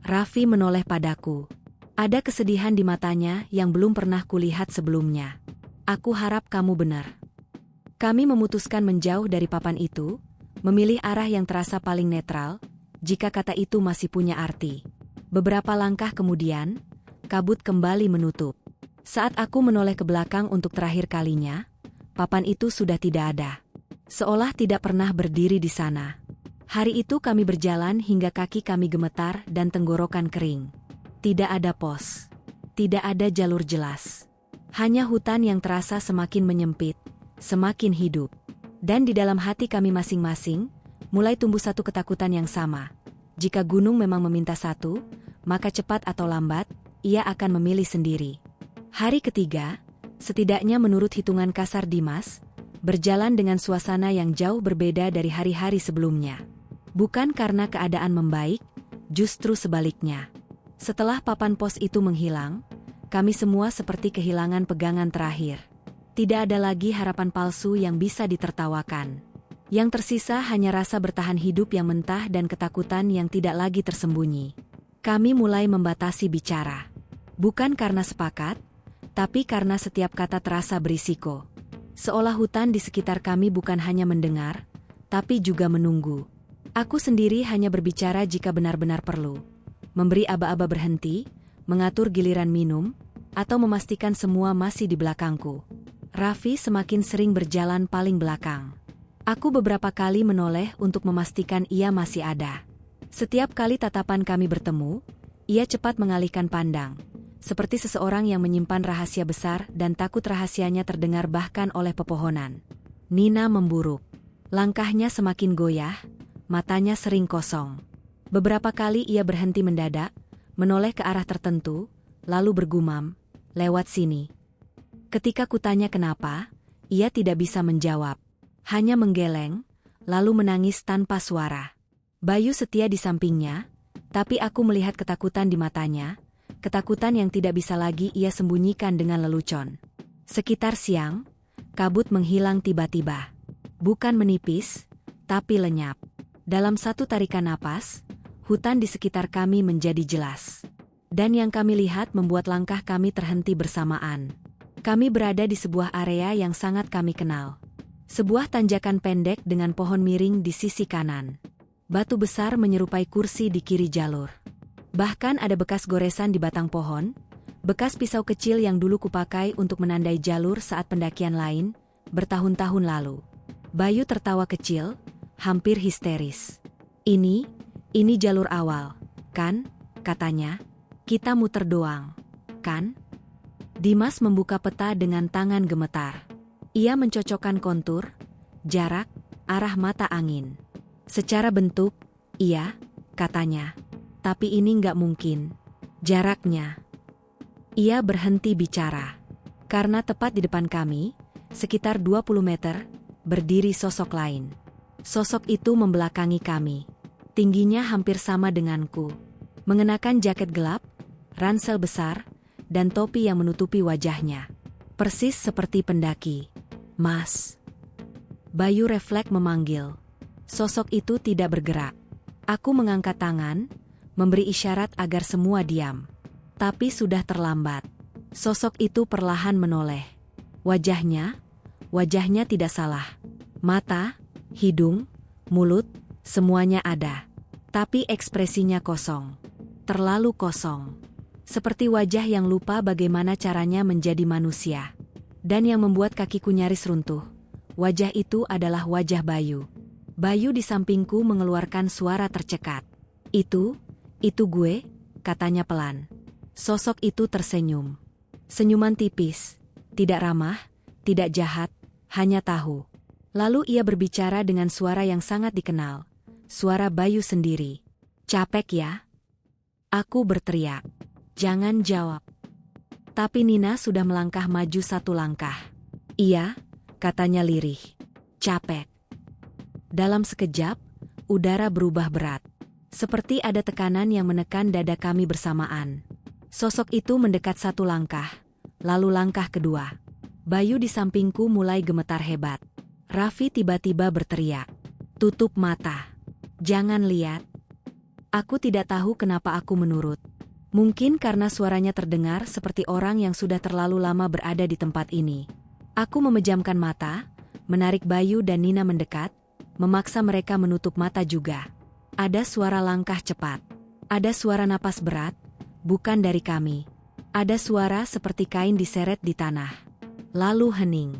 Raffi menoleh padaku. Ada kesedihan di matanya yang belum pernah kulihat sebelumnya. "Aku harap kamu benar." Kami memutuskan menjauh dari papan itu, memilih arah yang terasa paling netral, jika kata itu masih punya arti. Beberapa langkah kemudian, kabut kembali menutup. Saat aku menoleh ke belakang untuk terakhir kalinya, papan itu sudah tidak ada. Seolah tidak pernah berdiri di sana. Hari itu kami berjalan hingga kaki kami gemetar dan tenggorokan kering. Tidak ada pos. Tidak ada jalur jelas. Hanya hutan yang terasa semakin menyempit, semakin hidup. Dan di dalam hati kami masing-masing, mulai tumbuh satu ketakutan yang sama. Jika gunung memang meminta satu, maka cepat atau lambat, ia akan memilih sendiri. Hari ketiga, setidaknya menurut hitungan kasar Dimas, berjalan dengan suasana yang jauh berbeda dari hari-hari sebelumnya. Bukan karena keadaan membaik, justru sebaliknya. Setelah papan pos itu menghilang, kami semua seperti kehilangan pegangan terakhir. Tidak ada lagi harapan palsu yang bisa ditertawakan. Yang tersisa hanya rasa bertahan hidup yang mentah dan ketakutan yang tidak lagi tersembunyi. Kami mulai membatasi bicara. Bukan karena sepakat, tapi karena setiap kata terasa berisiko. Seolah hutan di sekitar kami bukan hanya mendengar, tapi juga menunggu. Aku sendiri hanya berbicara jika benar-benar perlu. Memberi aba-aba berhenti, mengatur giliran minum, atau memastikan semua masih di belakangku. Raffi semakin sering berjalan paling belakang. Aku beberapa kali menoleh untuk memastikan ia masih ada. Setiap kali tatapan kami bertemu, ia cepat mengalihkan pandang. Seperti seseorang yang menyimpan rahasia besar dan takut rahasianya terdengar bahkan oleh pepohonan. Nina memburuk. Langkahnya semakin goyah, matanya sering kosong. Beberapa kali ia berhenti mendadak, menoleh ke arah tertentu, lalu bergumam, "Lewat sini." Ketika kutanya kenapa, ia tidak bisa menjawab. Hanya menggeleng, lalu menangis tanpa suara. Bayu setia di sampingnya, tapi aku melihat ketakutan di matanya, ketakutan yang tidak bisa lagi ia sembunyikan dengan lelucon. Sekitar siang, kabut menghilang tiba-tiba. Bukan menipis, tapi lenyap. Dalam satu tarikan napas, hutan di sekitar kami menjadi jelas. Dan yang kami lihat membuat langkah kami terhenti bersamaan. Kami berada di sebuah area yang sangat kami kenal. Sebuah tanjakan pendek dengan pohon miring di sisi kanan. Batu besar menyerupai kursi di kiri jalur. Bahkan ada bekas goresan di batang pohon, bekas pisau kecil yang dulu kupakai untuk menandai jalur saat pendakian lain, bertahun-tahun lalu. Bayu tertawa kecil, hampir histeris. Ini jalur awal, kan? Katanya. Kita muter doang, kan? Dimas membuka peta dengan tangan gemetar. Ia mencocokkan kontur, jarak, arah mata angin. Secara bentuk, iya, katanya. Tapi ini nggak mungkin. Jaraknya. Ia berhenti bicara. Karena tepat di depan kami, sekitar 20 meter, berdiri sosok lain. Sosok itu membelakangi kami. Tingginya hampir sama denganku. Mengenakan jaket gelap, ransel besar, dan topi yang menutupi wajahnya. Persis seperti pendaki. "Mas." Bayu refleks memanggil. Sosok itu tidak bergerak. Aku mengangkat tangan, memberi isyarat agar semua diam. Tapi sudah terlambat. Sosok itu perlahan menoleh. Wajahnya tidak salah. Mata, hidung, mulut, semuanya ada. Tapi ekspresinya kosong. Terlalu kosong. Seperti wajah yang lupa bagaimana caranya menjadi manusia. Dan yang membuat kakiku nyaris runtuh. Wajah itu adalah wajah Bayu. Bayu di sampingku mengeluarkan suara tercekat. Itu gue, katanya pelan. Sosok itu tersenyum. Senyuman tipis, tidak ramah, tidak jahat, hanya tahu. Lalu ia berbicara dengan suara yang sangat dikenal. Suara Bayu sendiri. "Capek ya?" Aku berteriak. "Jangan jawab." Tapi Nina sudah melangkah maju satu langkah. "Iya," katanya lirih. "Capek." Dalam sekejap, udara berubah berat. Seperti ada tekanan yang menekan dada kami bersamaan. Sosok itu mendekat satu langkah, lalu langkah kedua. Bayu di sampingku mulai gemetar hebat. Raffi tiba-tiba berteriak. "Tutup mata. Jangan lihat." Aku tidak tahu kenapa aku menurut. Mungkin karena suaranya terdengar seperti orang yang sudah terlalu lama berada di tempat ini. Aku memejamkan mata, menarik Bayu dan Nina mendekat, memaksa mereka menutup mata juga. Ada suara langkah cepat. Ada suara napas berat, bukan dari kami. Ada suara seperti kain diseret di tanah. Lalu hening.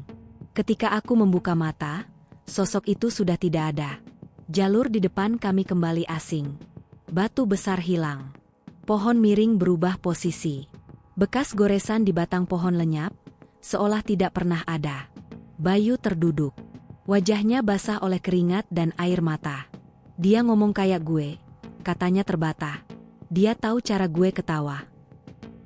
Ketika aku membuka mata, sosok itu sudah tidak ada. Jalur di depan kami kembali asing. Batu besar hilang. Pohon miring berubah posisi. Bekas goresan di batang pohon lenyap, seolah tidak pernah ada. Bayu terduduk. Wajahnya basah oleh keringat dan air mata. "Dia ngomong kayak gue," katanya terbata. "Dia tahu cara gue ketawa."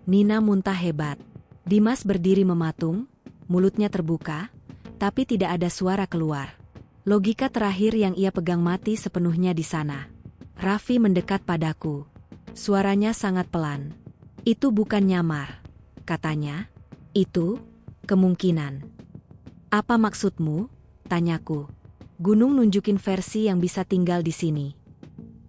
Nina muntah hebat. Dimas berdiri mematung, mulutnya terbuka, tapi tidak ada suara keluar. Logika terakhir yang ia pegang mati sepenuhnya di sana. Raffi mendekat padaku. Suaranya sangat pelan. Itu bukan nyamar, katanya. Itu kemungkinan. Apa maksudmu? Tanyaku. Gunung nunjukin versi yang bisa tinggal di sini.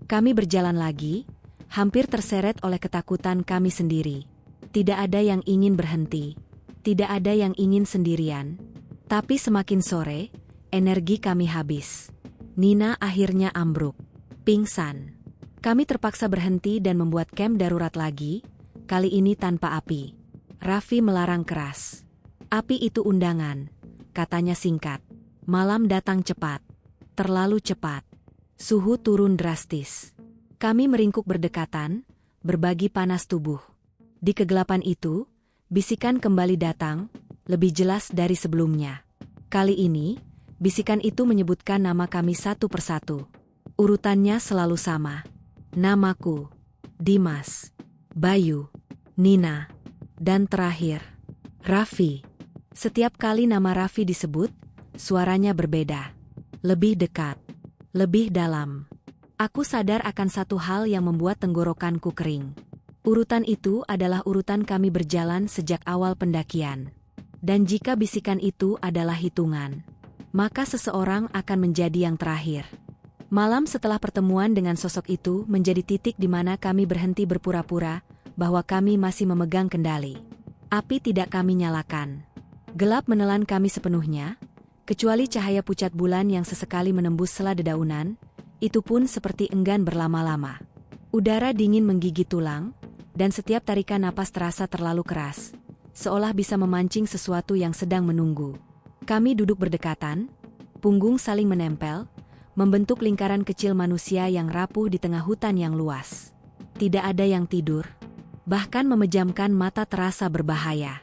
Kami berjalan lagi, hampir terseret oleh ketakutan kami sendiri. Tidak ada yang ingin berhenti. Tidak ada yang ingin sendirian. Tapi semakin sore, energi kami habis. Nina akhirnya ambruk. Pingsan. Kami terpaksa berhenti dan membuat camp darurat lagi, kali ini tanpa api. Raffi melarang keras. Api itu undangan, katanya singkat. Malam datang cepat. Terlalu cepat. Suhu turun drastis. Kami meringkuk berdekatan, berbagi panas tubuh. Di kegelapan itu, bisikan kembali datang, lebih jelas dari sebelumnya. Kali ini, bisikan itu menyebutkan nama kami satu persatu. Urutannya selalu sama. Namaku, Dimas, Bayu, Nina, dan terakhir, Raffi. Setiap kali nama Raffi disebut, suaranya berbeda. Lebih dekat. Lebih dalam. Aku sadar akan satu hal yang membuat tenggorokanku kering. Urutan itu adalah urutan kami berjalan sejak awal pendakian. Dan jika bisikan itu adalah hitungan, maka seseorang akan menjadi yang terakhir. Malam setelah pertemuan dengan sosok itu menjadi titik di mana kami berhenti berpura-pura bahwa kami masih memegang kendali. Api tidak kami nyalakan. Gelap menelan kami sepenuhnya, kecuali cahaya pucat bulan yang sesekali menembus sela dedaunan, itu pun seperti enggan berlama-lama. Udara dingin menggigit tulang, dan setiap tarikan napas terasa terlalu keras, seolah bisa memancing sesuatu yang sedang menunggu. Kami duduk berdekatan, punggung saling menempel, membentuk lingkaran kecil manusia yang rapuh di tengah hutan yang luas. Tidak ada yang tidur, bahkan memejamkan mata terasa berbahaya.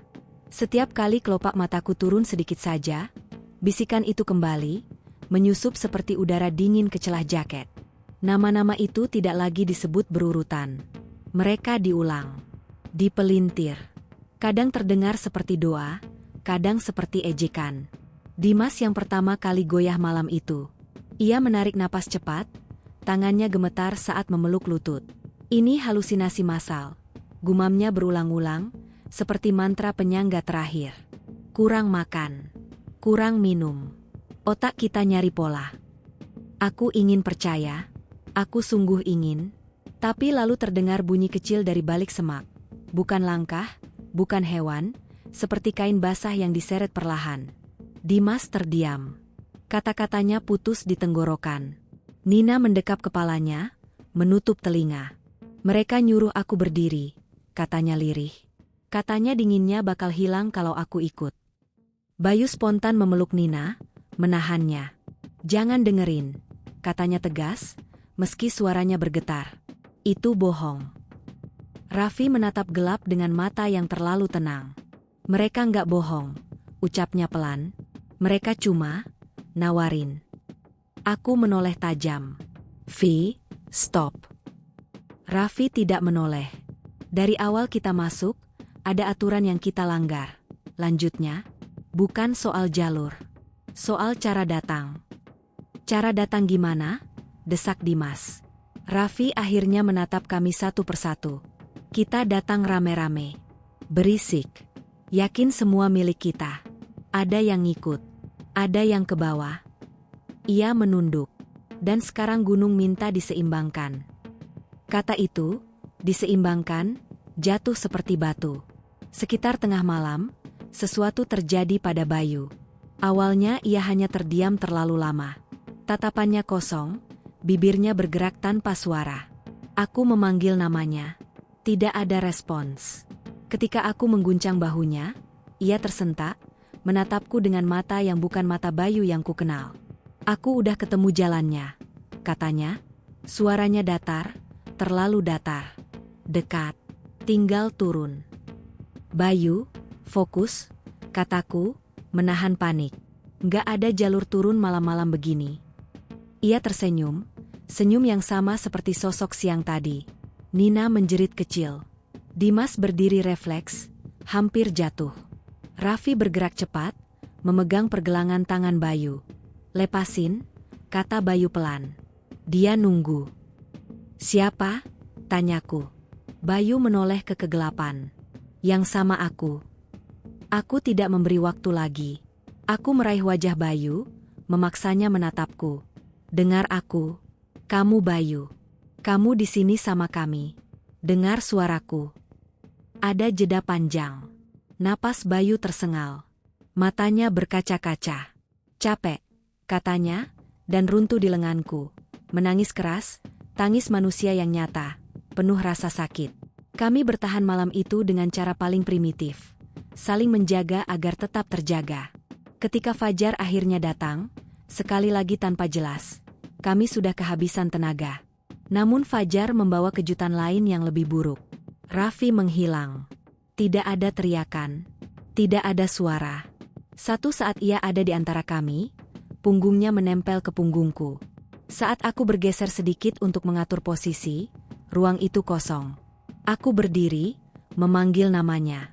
Setiap kali kelopak mataku turun sedikit saja, bisikan itu kembali, menyusup seperti udara dingin ke celah jaket. Nama-nama itu tidak lagi disebut berurutan. Mereka diulang, dipelintir. Kadang terdengar seperti doa, kadang seperti ejekan. Dimas yang pertama kali goyah malam itu. Ia menarik napas cepat, tangannya gemetar saat memeluk lutut. Ini halusinasi massal. Gumamnya berulang-ulang, seperti mantra penyangga terakhir. Kurang makan. Kurang minum. Otak kita nyari pola. Aku ingin percaya. Aku sungguh ingin. Tapi lalu terdengar bunyi kecil dari balik semak. Bukan langkah, bukan hewan, seperti kain basah yang diseret perlahan. Dimas terdiam. Kata-katanya putus di tenggorokan. Nina mendekap kepalanya, menutup telinga. Mereka nyuruh aku berdiri, katanya lirih. Katanya dinginnya bakal hilang kalau aku ikut. Bayu spontan memeluk Nina, menahannya. Jangan dengerin, katanya tegas, meski suaranya bergetar. Itu bohong. Raffi menatap gelap dengan mata yang terlalu tenang. Mereka nggak bohong, ucapnya pelan. Mereka cuma nawarin. Aku menoleh tajam. Vi, stop. Raffi tidak menoleh. Dari awal kita masuk, ada aturan yang kita langgar. Lanjutnya, bukan soal jalur. Soal cara datang. Cara datang gimana? Desak Dimas. Raffi akhirnya menatap kami satu persatu. Kita datang rame-rame. Berisik. Yakin semua milik kita. Ada yang ngikut. Ada yang ke bawah. Ia menunduk. Dan sekarang gunung minta diseimbangkan. Kata itu, diseimbangkan, jatuh seperti batu. Sekitar tengah malam, sesuatu terjadi pada Bayu. Awalnya ia hanya terdiam terlalu lama. Tatapannya kosong, bibirnya bergerak tanpa suara. Aku memanggil namanya. Tidak ada respons. Ketika aku mengguncang bahunya, ia tersentak, menatapku dengan mata yang bukan mata Bayu yang kukenal. Aku udah ketemu jalannya, katanya. Suaranya datar, terlalu datar. Dekat, tinggal turun. Bayu, fokus, kataku, menahan panik. Nggak ada jalur turun malam-malam begini. Ia tersenyum, senyum yang sama seperti sosok siang tadi. Nina menjerit kecil. Dimas berdiri refleks, Hampir jatuh. Raffi bergerak cepat, memegang pergelangan tangan Bayu. "Lepasin," kata Bayu pelan. Dia nunggu. "Siapa?" tanyaku. Bayu menoleh ke kegelapan. "Yang sama aku." Aku tidak memberi waktu lagi. Aku meraih wajah Bayu, memaksanya menatapku. "Dengar aku. Kamu Bayu. Kamu di sini sama kami. Dengar suaraku." Ada jeda panjang. Napas Bayu tersengal. Matanya berkaca-kaca. "Capek," katanya, dan runtuh di lenganku. Menangis keras, tangis manusia yang nyata, penuh rasa sakit. Kami bertahan malam itu dengan cara paling primitif. Saling menjaga agar tetap terjaga. Ketika fajar akhirnya datang, sekali lagi tanpa jelas, kami sudah kehabisan tenaga. Namun fajar membawa kejutan lain yang lebih buruk. Raffi menghilang. Tidak ada teriakan. Tidak ada suara. Satu saat ia ada di antara kami, punggungnya menempel ke punggungku. Saat aku bergeser sedikit untuk mengatur posisi, ruang itu kosong. Aku berdiri, memanggil namanya.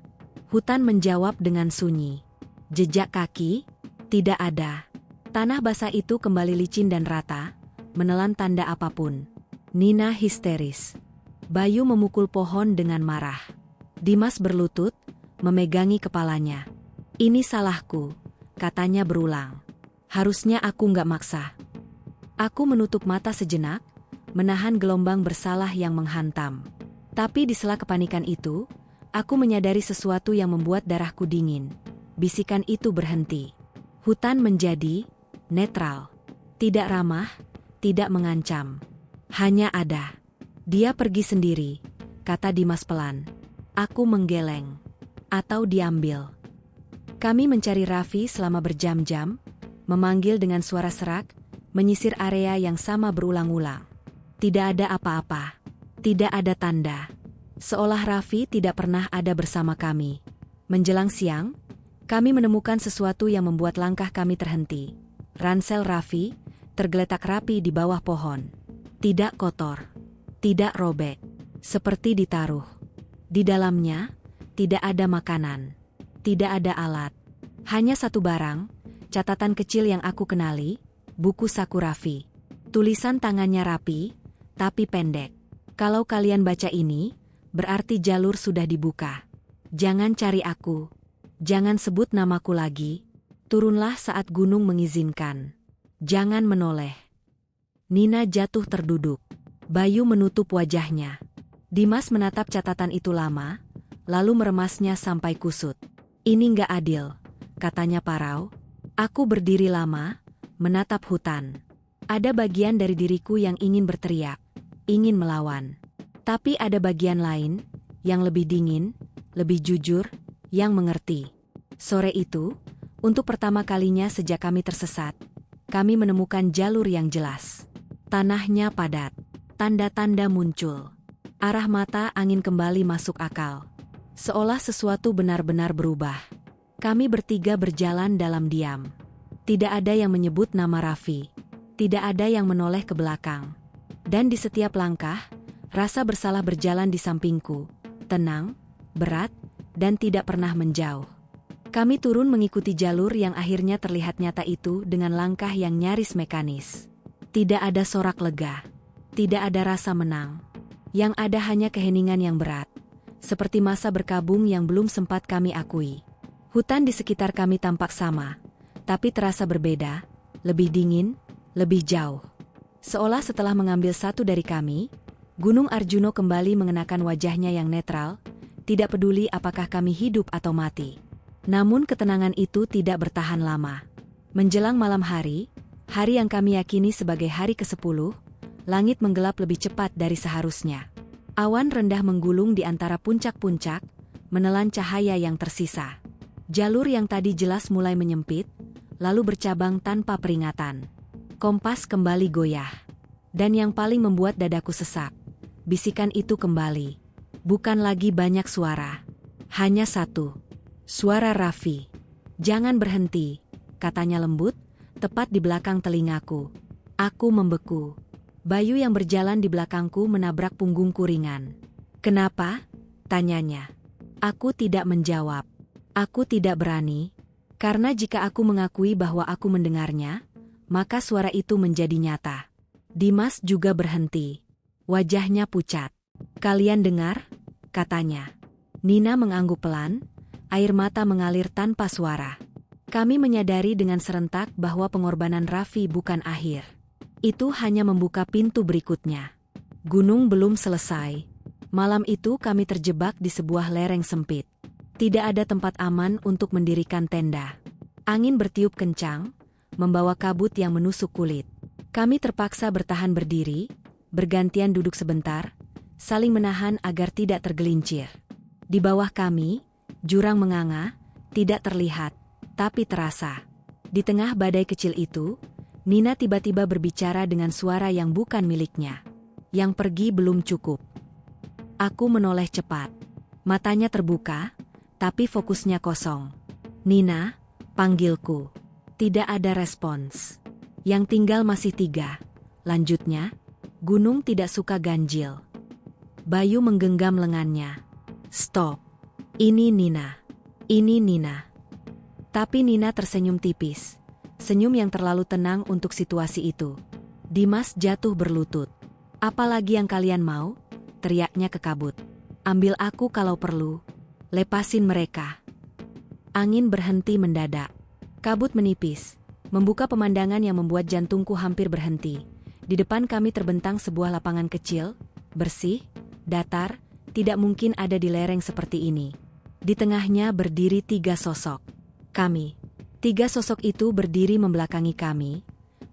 Hutan menjawab dengan sunyi. Jejak kaki, tidak ada. Tanah basah itu kembali licin dan rata, menelan tanda apapun. Nina histeris. Bayu memukul pohon dengan marah. Dimas berlutut, memegangi kepalanya. "Ini salahku," katanya berulang. "Harusnya aku nggak maksa." Aku menutup mata sejenak, menahan gelombang bersalah yang menghantam. Tapi di sela kepanikan itu, aku menyadari sesuatu yang membuat darahku dingin. Bisikan itu berhenti. Hutan menjadi netral. Tidak ramah, tidak mengancam. Hanya ada. "Dia pergi sendiri," kata Dimas pelan. Aku menggeleng. "Atau diambil." Kami mencari Raffi selama berjam-jam, memanggil dengan suara serak, menyisir area yang sama berulang-ulang. Tidak ada apa-apa. Tidak ada tanda. Seolah Raffi tidak pernah ada bersama kami. Menjelang siang, kami menemukan sesuatu yang membuat langkah kami terhenti. Ransel Raffi tergeletak rapi di bawah pohon. Tidak kotor. Tidak robek. Seperti ditaruh. Di dalamnya, tidak ada makanan. Tidak ada alat. Hanya satu barang, catatan kecil yang aku kenali, buku saku Raffi. Tulisan tangannya rapi, tapi pendek. "Kalau kalian baca ini, berarti jalur sudah dibuka. Jangan cari aku. Jangan sebut namaku lagi. Turunlah saat gunung mengizinkan. Jangan menoleh." Nina jatuh terduduk. Bayu menutup wajahnya. Dimas menatap catatan itu lama, lalu meremasnya sampai kusut. "Ini nggak adil," katanya parau. Aku berdiri lama, menatap hutan. Ada bagian dari diriku yang ingin berteriak, ingin melawan. Tapi ada bagian lain, yang lebih dingin, lebih jujur, yang mengerti. Sore itu, untuk pertama kalinya sejak kami tersesat, kami menemukan jalur yang jelas. Tanahnya padat. Tanda-tanda muncul. Arah mata angin kembali masuk akal. Seolah sesuatu benar-benar berubah. Kami bertiga berjalan dalam diam. Tidak ada yang menyebut nama Raffi. Tidak ada yang menoleh ke belakang. Dan di setiap langkah, rasa bersalah berjalan di sampingku. Tenang, berat, dan tidak pernah menjauh. Kami turun mengikuti jalur yang akhirnya terlihat nyata itu dengan langkah yang nyaris mekanis. Tidak ada sorak lega. Tidak ada rasa menang. Yang ada hanya keheningan yang berat. Seperti masa berkabung yang belum sempat kami akui. Hutan di sekitar kami tampak sama, tapi terasa berbeda, lebih dingin, lebih jauh. Seolah setelah mengambil satu dari kami, Gunung Arjuno kembali mengenakan wajahnya yang netral, tidak peduli apakah kami hidup atau mati. Namun ketenangan itu tidak bertahan lama. Menjelang malam hari yang kami yakini sebagai hari ke-10, langit menggelap lebih cepat dari seharusnya. Awan rendah menggulung di antara puncak-puncak, menelan cahaya yang tersisa. Jalur yang tadi jelas mulai menyempit, lalu bercabang tanpa peringatan. Kompas kembali goyah. Dan yang paling membuat dadaku sesak, bisikan itu kembali. Bukan lagi banyak suara. Hanya satu. Suara Raffi. "Jangan berhenti," katanya lembut, tepat di belakang telingaku. Aku membeku. Bayu yang berjalan di belakangku menabrak punggungku ringan. "Kenapa?" tanyanya. Aku tidak menjawab. Aku tidak berani. Karena jika aku mengakui bahwa aku mendengarnya, maka suara itu menjadi nyata. Dimas juga berhenti. Wajahnya pucat. "Kalian dengar?" katanya. Nina mengangguk pelan, air mata mengalir tanpa suara. Kami menyadari dengan serentak bahwa pengorbanan Raffi bukan akhir. Itu hanya membuka pintu berikutnya. Gunung belum selesai. Malam itu kami terjebak di sebuah lereng sempit. Tidak ada tempat aman untuk mendirikan tenda. Angin bertiup kencang, membawa kabut yang menusuk kulit. Kami terpaksa bertahan berdiri, bergantian duduk sebentar, saling menahan agar tidak tergelincir. Di bawah kami, jurang menganga, tidak terlihat, tapi terasa. Di tengah badai kecil itu, Nina tiba-tiba berbicara dengan suara yang bukan miliknya. "Yang pergi belum cukup." Aku menoleh cepat. Matanya terbuka, tapi fokusnya kosong. "Nina," panggilku. Tidak ada respons. "Yang tinggal masih 3. Lanjutnya, gunung tidak suka ganjil. Bayu menggenggam lengannya. "Stop. Ini Nina. Ini Nina." Tapi Nina tersenyum tipis. Senyum yang terlalu tenang untuk situasi itu. Dimas jatuh berlutut. "Apalagi yang kalian mau?" teriaknya ke kabut. "Ambil aku kalau perlu. Lepasin mereka." Angin berhenti mendadak. Kabut menipis, membuka pemandangan yang membuat jantungku hampir berhenti. Di depan kami terbentang sebuah lapangan kecil, bersih, datar, tidak mungkin ada di lereng seperti ini. Di tengahnya berdiri 3 sosok. Kami. 3 sosok itu berdiri membelakangi kami,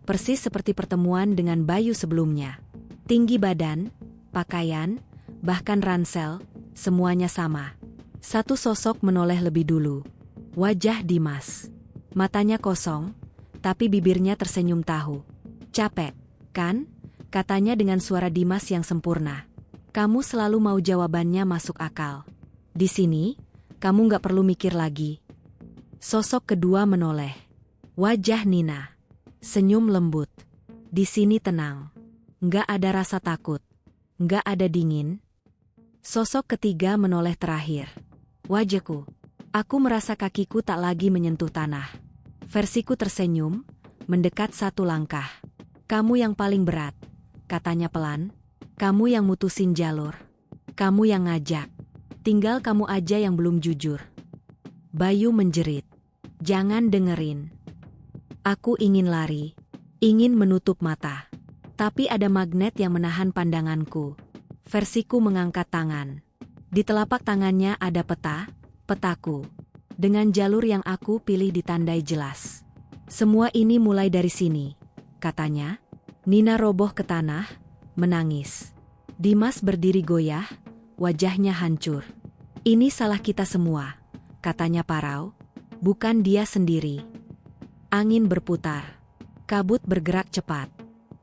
persis seperti pertemuan dengan Bayu sebelumnya. Tinggi badan, pakaian, bahkan ransel, semuanya sama. Satu sosok menoleh lebih dulu. Wajah Dimas. Matanya kosong, tapi bibirnya tersenyum tahu. "Capek, kan?" katanya dengan suara Dimas yang sempurna. "Kamu selalu mau jawabannya masuk akal. Di sini, kamu nggak perlu mikir lagi." Sosok kedua menoleh. Wajah Nina. Senyum lembut. "Di sini tenang. Nggak ada rasa takut. Nggak ada dingin." Sosok ketiga menoleh terakhir. Wajahku. Aku merasa kakiku tak lagi menyentuh tanah. Versiku tersenyum, mendekat 1 langkah. "Kamu yang paling berat," katanya pelan. "Kamu yang mutusin jalur. Kamu yang ngajak. Tinggal kamu aja yang belum jujur." Bayu menjerit. "Jangan dengerin." Aku ingin lari, ingin menutup mata. Tapi ada magnet yang menahan pandanganku. Versiku mengangkat tangan. Di telapak tangannya ada petaku. Dengan jalur yang aku pilih ditandai jelas. "Semua ini mulai dari sini," katanya. Nina roboh ke tanah, menangis. Dimas berdiri goyah, wajahnya hancur. "Ini salah kita semua," katanya parau. "Bukan dia sendiri." Angin berputar. Kabut bergerak cepat.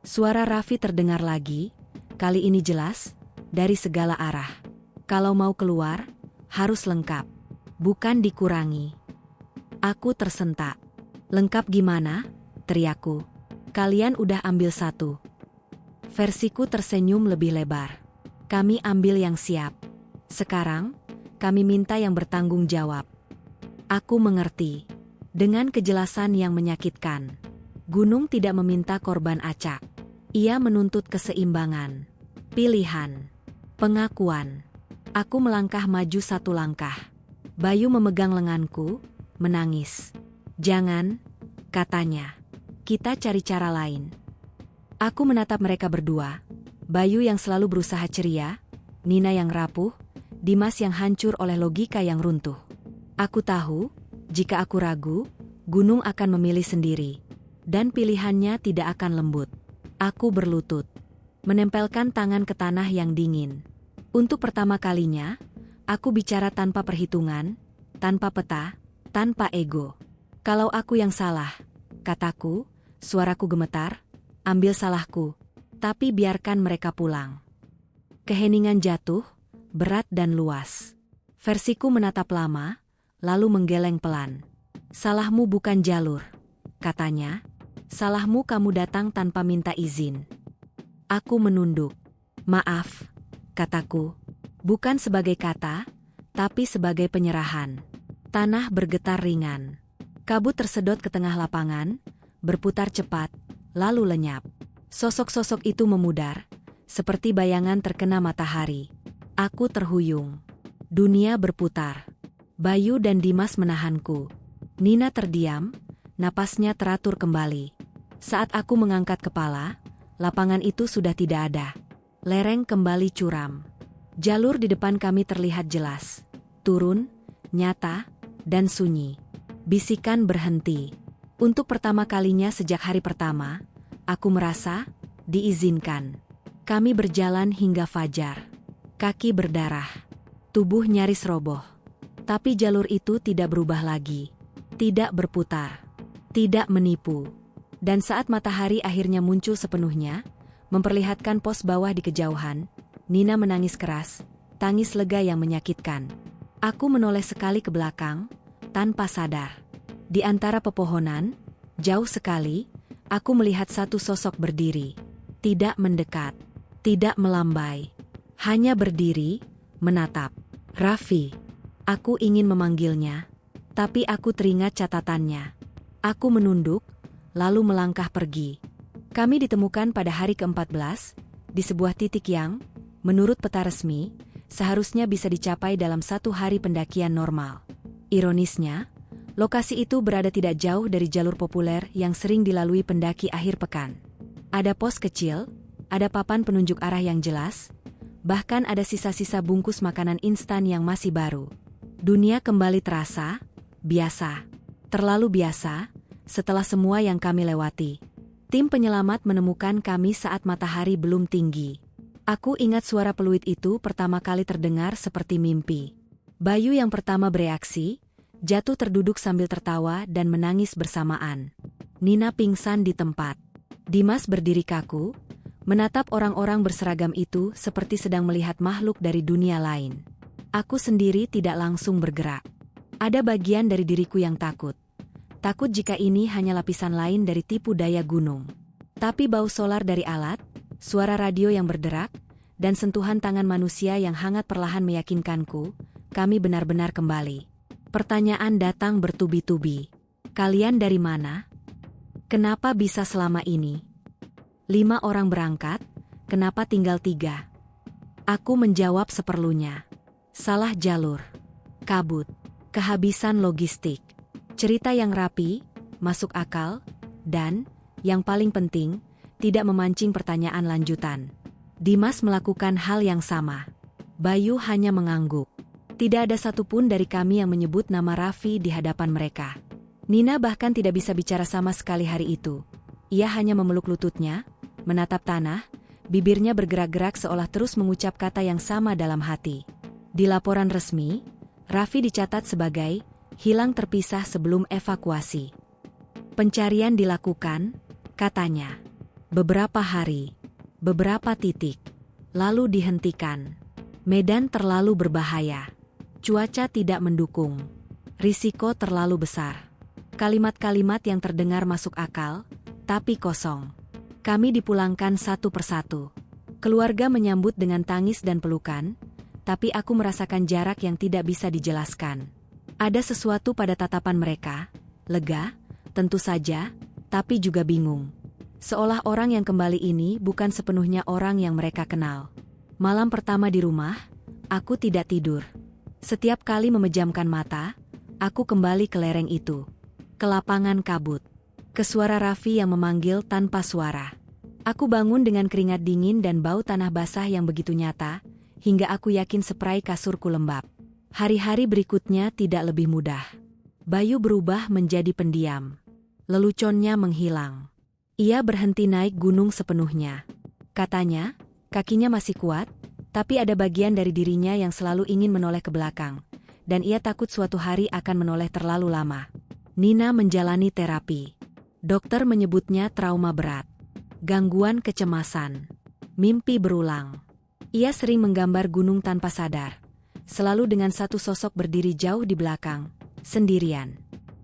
Suara Raffi terdengar lagi, kali ini jelas, dari segala arah. "Kalau mau keluar, harus lengkap. Bukan dikurangi." Aku tersentak. "Lengkap gimana?" teriakku. "Kalian udah ambil 1. Versiku tersenyum lebih lebar. "Kami ambil yang siap. Sekarang, kami minta yang bertanggung jawab." Aku mengerti. Dengan kejelasan yang menyakitkan. Gunung tidak meminta korban acak. Ia menuntut keseimbangan. Pilihan. Pengakuan. Aku melangkah maju 1 langkah. Bayu memegang lenganku, menangis. "Jangan," katanya. "Kita cari cara lain." Aku menatap mereka berdua. Bayu yang selalu berusaha ceria, Nina yang rapuh, Dimas yang hancur oleh logika yang runtuh. Aku tahu, jika aku ragu, gunung akan memilih sendiri. Dan pilihannya tidak akan lembut. Aku berlutut. Menempelkan tangan ke tanah yang dingin. Untuk pertama kalinya, aku bicara tanpa perhitungan, tanpa peta, tanpa ego. "Kalau aku yang salah," kataku, suaraku gemetar, "ambil salahku. Tapi biarkan mereka pulang." Keheningan jatuh, berat dan luas. Versiku menatap lama, lalu menggeleng pelan. "Salahmu bukan jalur," katanya. "Salahmu kamu datang tanpa minta izin." Aku menunduk. "Maaf," kataku. Bukan sebagai kata, tapi sebagai penyerahan. Tanah bergetar ringan. Kabut tersedot ke tengah lapangan, berputar cepat, lalu lenyap. Sosok-sosok itu memudar, seperti bayangan terkena matahari. Aku terhuyung. Dunia berputar. Bayu dan Dimas menahanku. Nina terdiam, napasnya teratur kembali. Saat aku mengangkat kepala, lapangan itu sudah tidak ada. Lereng kembali curam. Jalur di depan kami terlihat jelas. Turun, nyata, dan sunyi. Bisikan berhenti. Untuk pertama kalinya sejak hari pertama, aku merasa diizinkan. Kami berjalan hingga fajar. Kaki berdarah. Tubuh nyaris roboh. Tapi jalur itu tidak berubah lagi. Tidak berputar. Tidak menipu. Dan saat matahari akhirnya muncul sepenuhnya, memperlihatkan pos bawah di kejauhan, Nina menangis keras, tangis lega yang menyakitkan. Aku menoleh sekali ke belakang, tanpa sadar. Di antara pepohonan, jauh sekali, aku melihat satu sosok berdiri. Tidak mendekat, tidak melambai. Hanya berdiri, menatap. Raffi. Aku ingin memanggilnya, tapi aku teringat catatannya. Aku menunduk, lalu melangkah pergi. Kami ditemukan pada hari ke-14, di sebuah titik yang, menurut peta resmi, seharusnya bisa dicapai dalam 1 hari pendakian normal. Ironisnya, lokasi itu berada tidak jauh dari jalur populer yang sering dilalui pendaki akhir pekan. Ada pos kecil, ada papan penunjuk arah yang jelas, bahkan ada sisa-sisa bungkus makanan instan yang masih baru. Dunia kembali terasa biasa. Terlalu biasa, setelah semua yang kami lewati. Tim penyelamat menemukan kami saat matahari belum tinggi. Aku ingat suara peluit itu pertama kali terdengar seperti mimpi. Bayu yang pertama bereaksi, jatuh terduduk sambil tertawa dan menangis bersamaan. Nina pingsan di tempat. Dimas berdiri kaku, menatap orang-orang berseragam itu seperti sedang melihat makhluk dari dunia lain. Aku sendiri tidak langsung bergerak. Ada bagian dari diriku yang takut. Takut jika ini hanya lapisan lain dari tipu daya gunung. Tapi bau solar dari alat, suara radio yang berderak, dan sentuhan tangan manusia yang hangat perlahan meyakinkanku, kami benar-benar kembali. Pertanyaan datang bertubi-tubi. Kalian dari mana? Kenapa bisa selama ini? 5 orang berangkat, kenapa tinggal 3? Aku menjawab seperlunya. Salah jalur. Kabut. Kehabisan logistik. Cerita yang rapi, masuk akal, dan, yang paling penting, tidak memancing pertanyaan lanjutan. Dimas melakukan hal yang sama. Bayu hanya mengangguk. Tidak ada satupun dari kami yang menyebut nama Raffi di hadapan mereka. Nina bahkan tidak bisa bicara sama sekali hari itu. Ia hanya memeluk lututnya, menatap tanah, bibirnya bergerak-gerak seolah terus mengucap kata yang sama dalam hati. Di laporan resmi, Raffi dicatat sebagai hilang terpisah sebelum evakuasi. Pencarian dilakukan, katanya. Beberapa hari, beberapa titik, lalu dihentikan. Medan terlalu berbahaya. Cuaca tidak mendukung. Risiko terlalu besar. Kalimat-kalimat yang terdengar masuk akal, tapi kosong. Kami dipulangkan satu persatu. Keluarga menyambut dengan tangis dan pelukan, tapi aku merasakan jarak yang tidak bisa dijelaskan. Ada sesuatu pada tatapan mereka, lega, tentu saja, tapi juga bingung. Seolah orang yang kembali ini bukan sepenuhnya orang yang mereka kenal. Malam pertama di rumah, aku tidak tidur. Setiap kali memejamkan mata, aku kembali ke lereng itu. Ke lapangan kabut. Ke suara Raffi yang memanggil tanpa suara. Aku bangun dengan keringat dingin dan bau tanah basah yang begitu nyata, hingga aku yakin spray kasurku lembab. Hari-hari berikutnya tidak lebih mudah. Bayu berubah menjadi pendiam. Leluconnya menghilang. Ia berhenti naik gunung sepenuhnya. Katanya, kakinya masih kuat, tapi ada bagian dari dirinya yang selalu ingin menoleh ke belakang, dan ia takut suatu hari akan menoleh terlalu lama. Nina menjalani terapi. Dokter menyebutnya trauma berat. Gangguan kecemasan. Mimpi berulang. Ia sering menggambar gunung tanpa sadar. Selalu dengan satu sosok berdiri jauh di belakang, sendirian.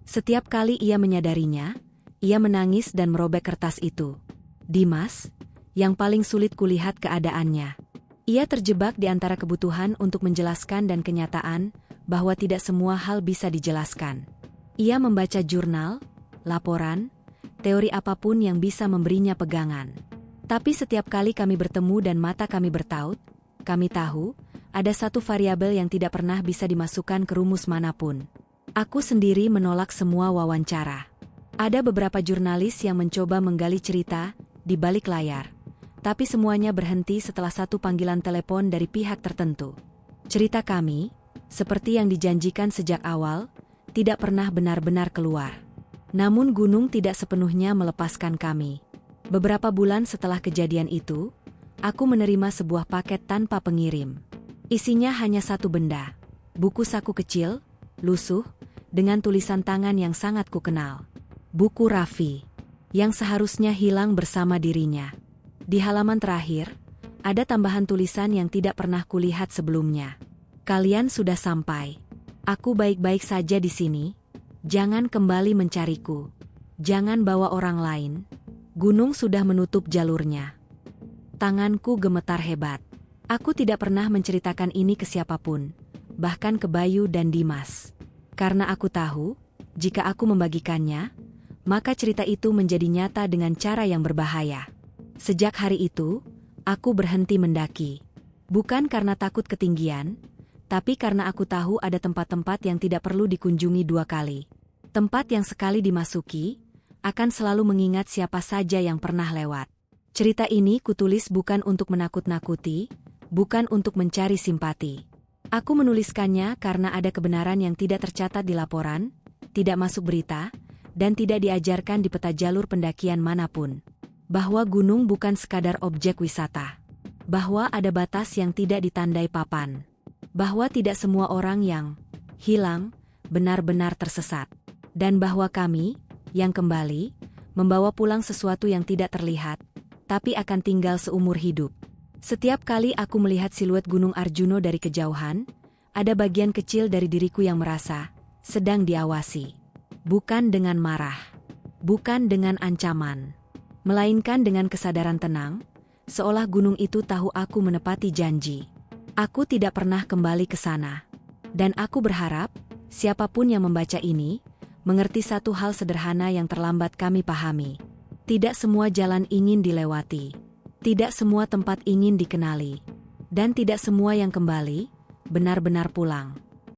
Setiap kali ia menyadarinya, ia menangis dan merobek kertas itu. Dimas, yang paling sulit kulihat keadaannya. Ia terjebak di antara kebutuhan untuk menjelaskan dan kenyataan bahwa tidak semua hal bisa dijelaskan. Ia membaca jurnal, laporan, teori apapun yang bisa memberinya pegangan. Tapi setiap kali kami bertemu dan mata kami bertaut, kami tahu, ada satu variabel yang tidak pernah bisa dimasukkan ke rumus manapun. Aku sendiri menolak semua wawancara. Ada beberapa jurnalis yang mencoba menggali cerita di balik layar, tapi semuanya berhenti setelah satu panggilan telepon dari pihak tertentu. Cerita kami, seperti yang dijanjikan sejak awal, tidak pernah benar-benar keluar. Namun gunung tidak sepenuhnya melepaskan kami. Beberapa bulan setelah kejadian itu, aku menerima sebuah paket tanpa pengirim. Isinya hanya satu benda, buku saku kecil, lusuh, dengan tulisan tangan yang sangat kukenal. Buku Raffi, yang seharusnya hilang bersama dirinya. Di halaman terakhir, ada tambahan tulisan yang tidak pernah kulihat sebelumnya. Kalian sudah sampai. Aku baik-baik saja di sini. Jangan kembali mencariku. Jangan bawa orang lain. Gunung sudah menutup jalurnya. Tanganku gemetar hebat. Aku tidak pernah menceritakan ini ke siapapun, bahkan ke Bayu dan Dimas. Karena aku tahu, jika aku membagikannya, maka cerita itu menjadi nyata dengan cara yang berbahaya. Sejak hari itu, aku berhenti mendaki. Bukan karena takut ketinggian, tapi karena aku tahu ada tempat-tempat yang tidak perlu dikunjungi 2 kali. Tempat yang sekali dimasuki, akan selalu mengingat siapa saja yang pernah lewat. Cerita ini kutulis bukan untuk menakut-nakuti, bukan untuk mencari simpati. Aku menuliskannya karena ada kebenaran yang tidak tercatat di laporan, tidak masuk berita, dan tidak diajarkan di peta jalur pendakian manapun. Bahwa gunung bukan sekadar objek wisata. Bahwa ada batas yang tidak ditandai papan. Bahwa tidak semua orang yang hilang benar-benar tersesat. Dan bahwa kami, yang kembali, membawa pulang sesuatu yang tidak terlihat, tapi akan tinggal seumur hidup. Setiap kali aku melihat siluet Gunung Arjuno dari kejauhan, ada bagian kecil dari diriku yang merasa sedang diawasi. Bukan dengan marah, bukan dengan ancaman, melainkan dengan kesadaran tenang, seolah gunung itu tahu aku menepati janji. Aku tidak pernah kembali ke sana. Dan aku berharap, siapapun yang membaca ini, mengerti satu hal sederhana yang terlambat kami pahami. Tidak semua jalan ingin dilewati. Tidak semua tempat ingin dikenali. Dan tidak semua yang kembali, benar-benar pulang.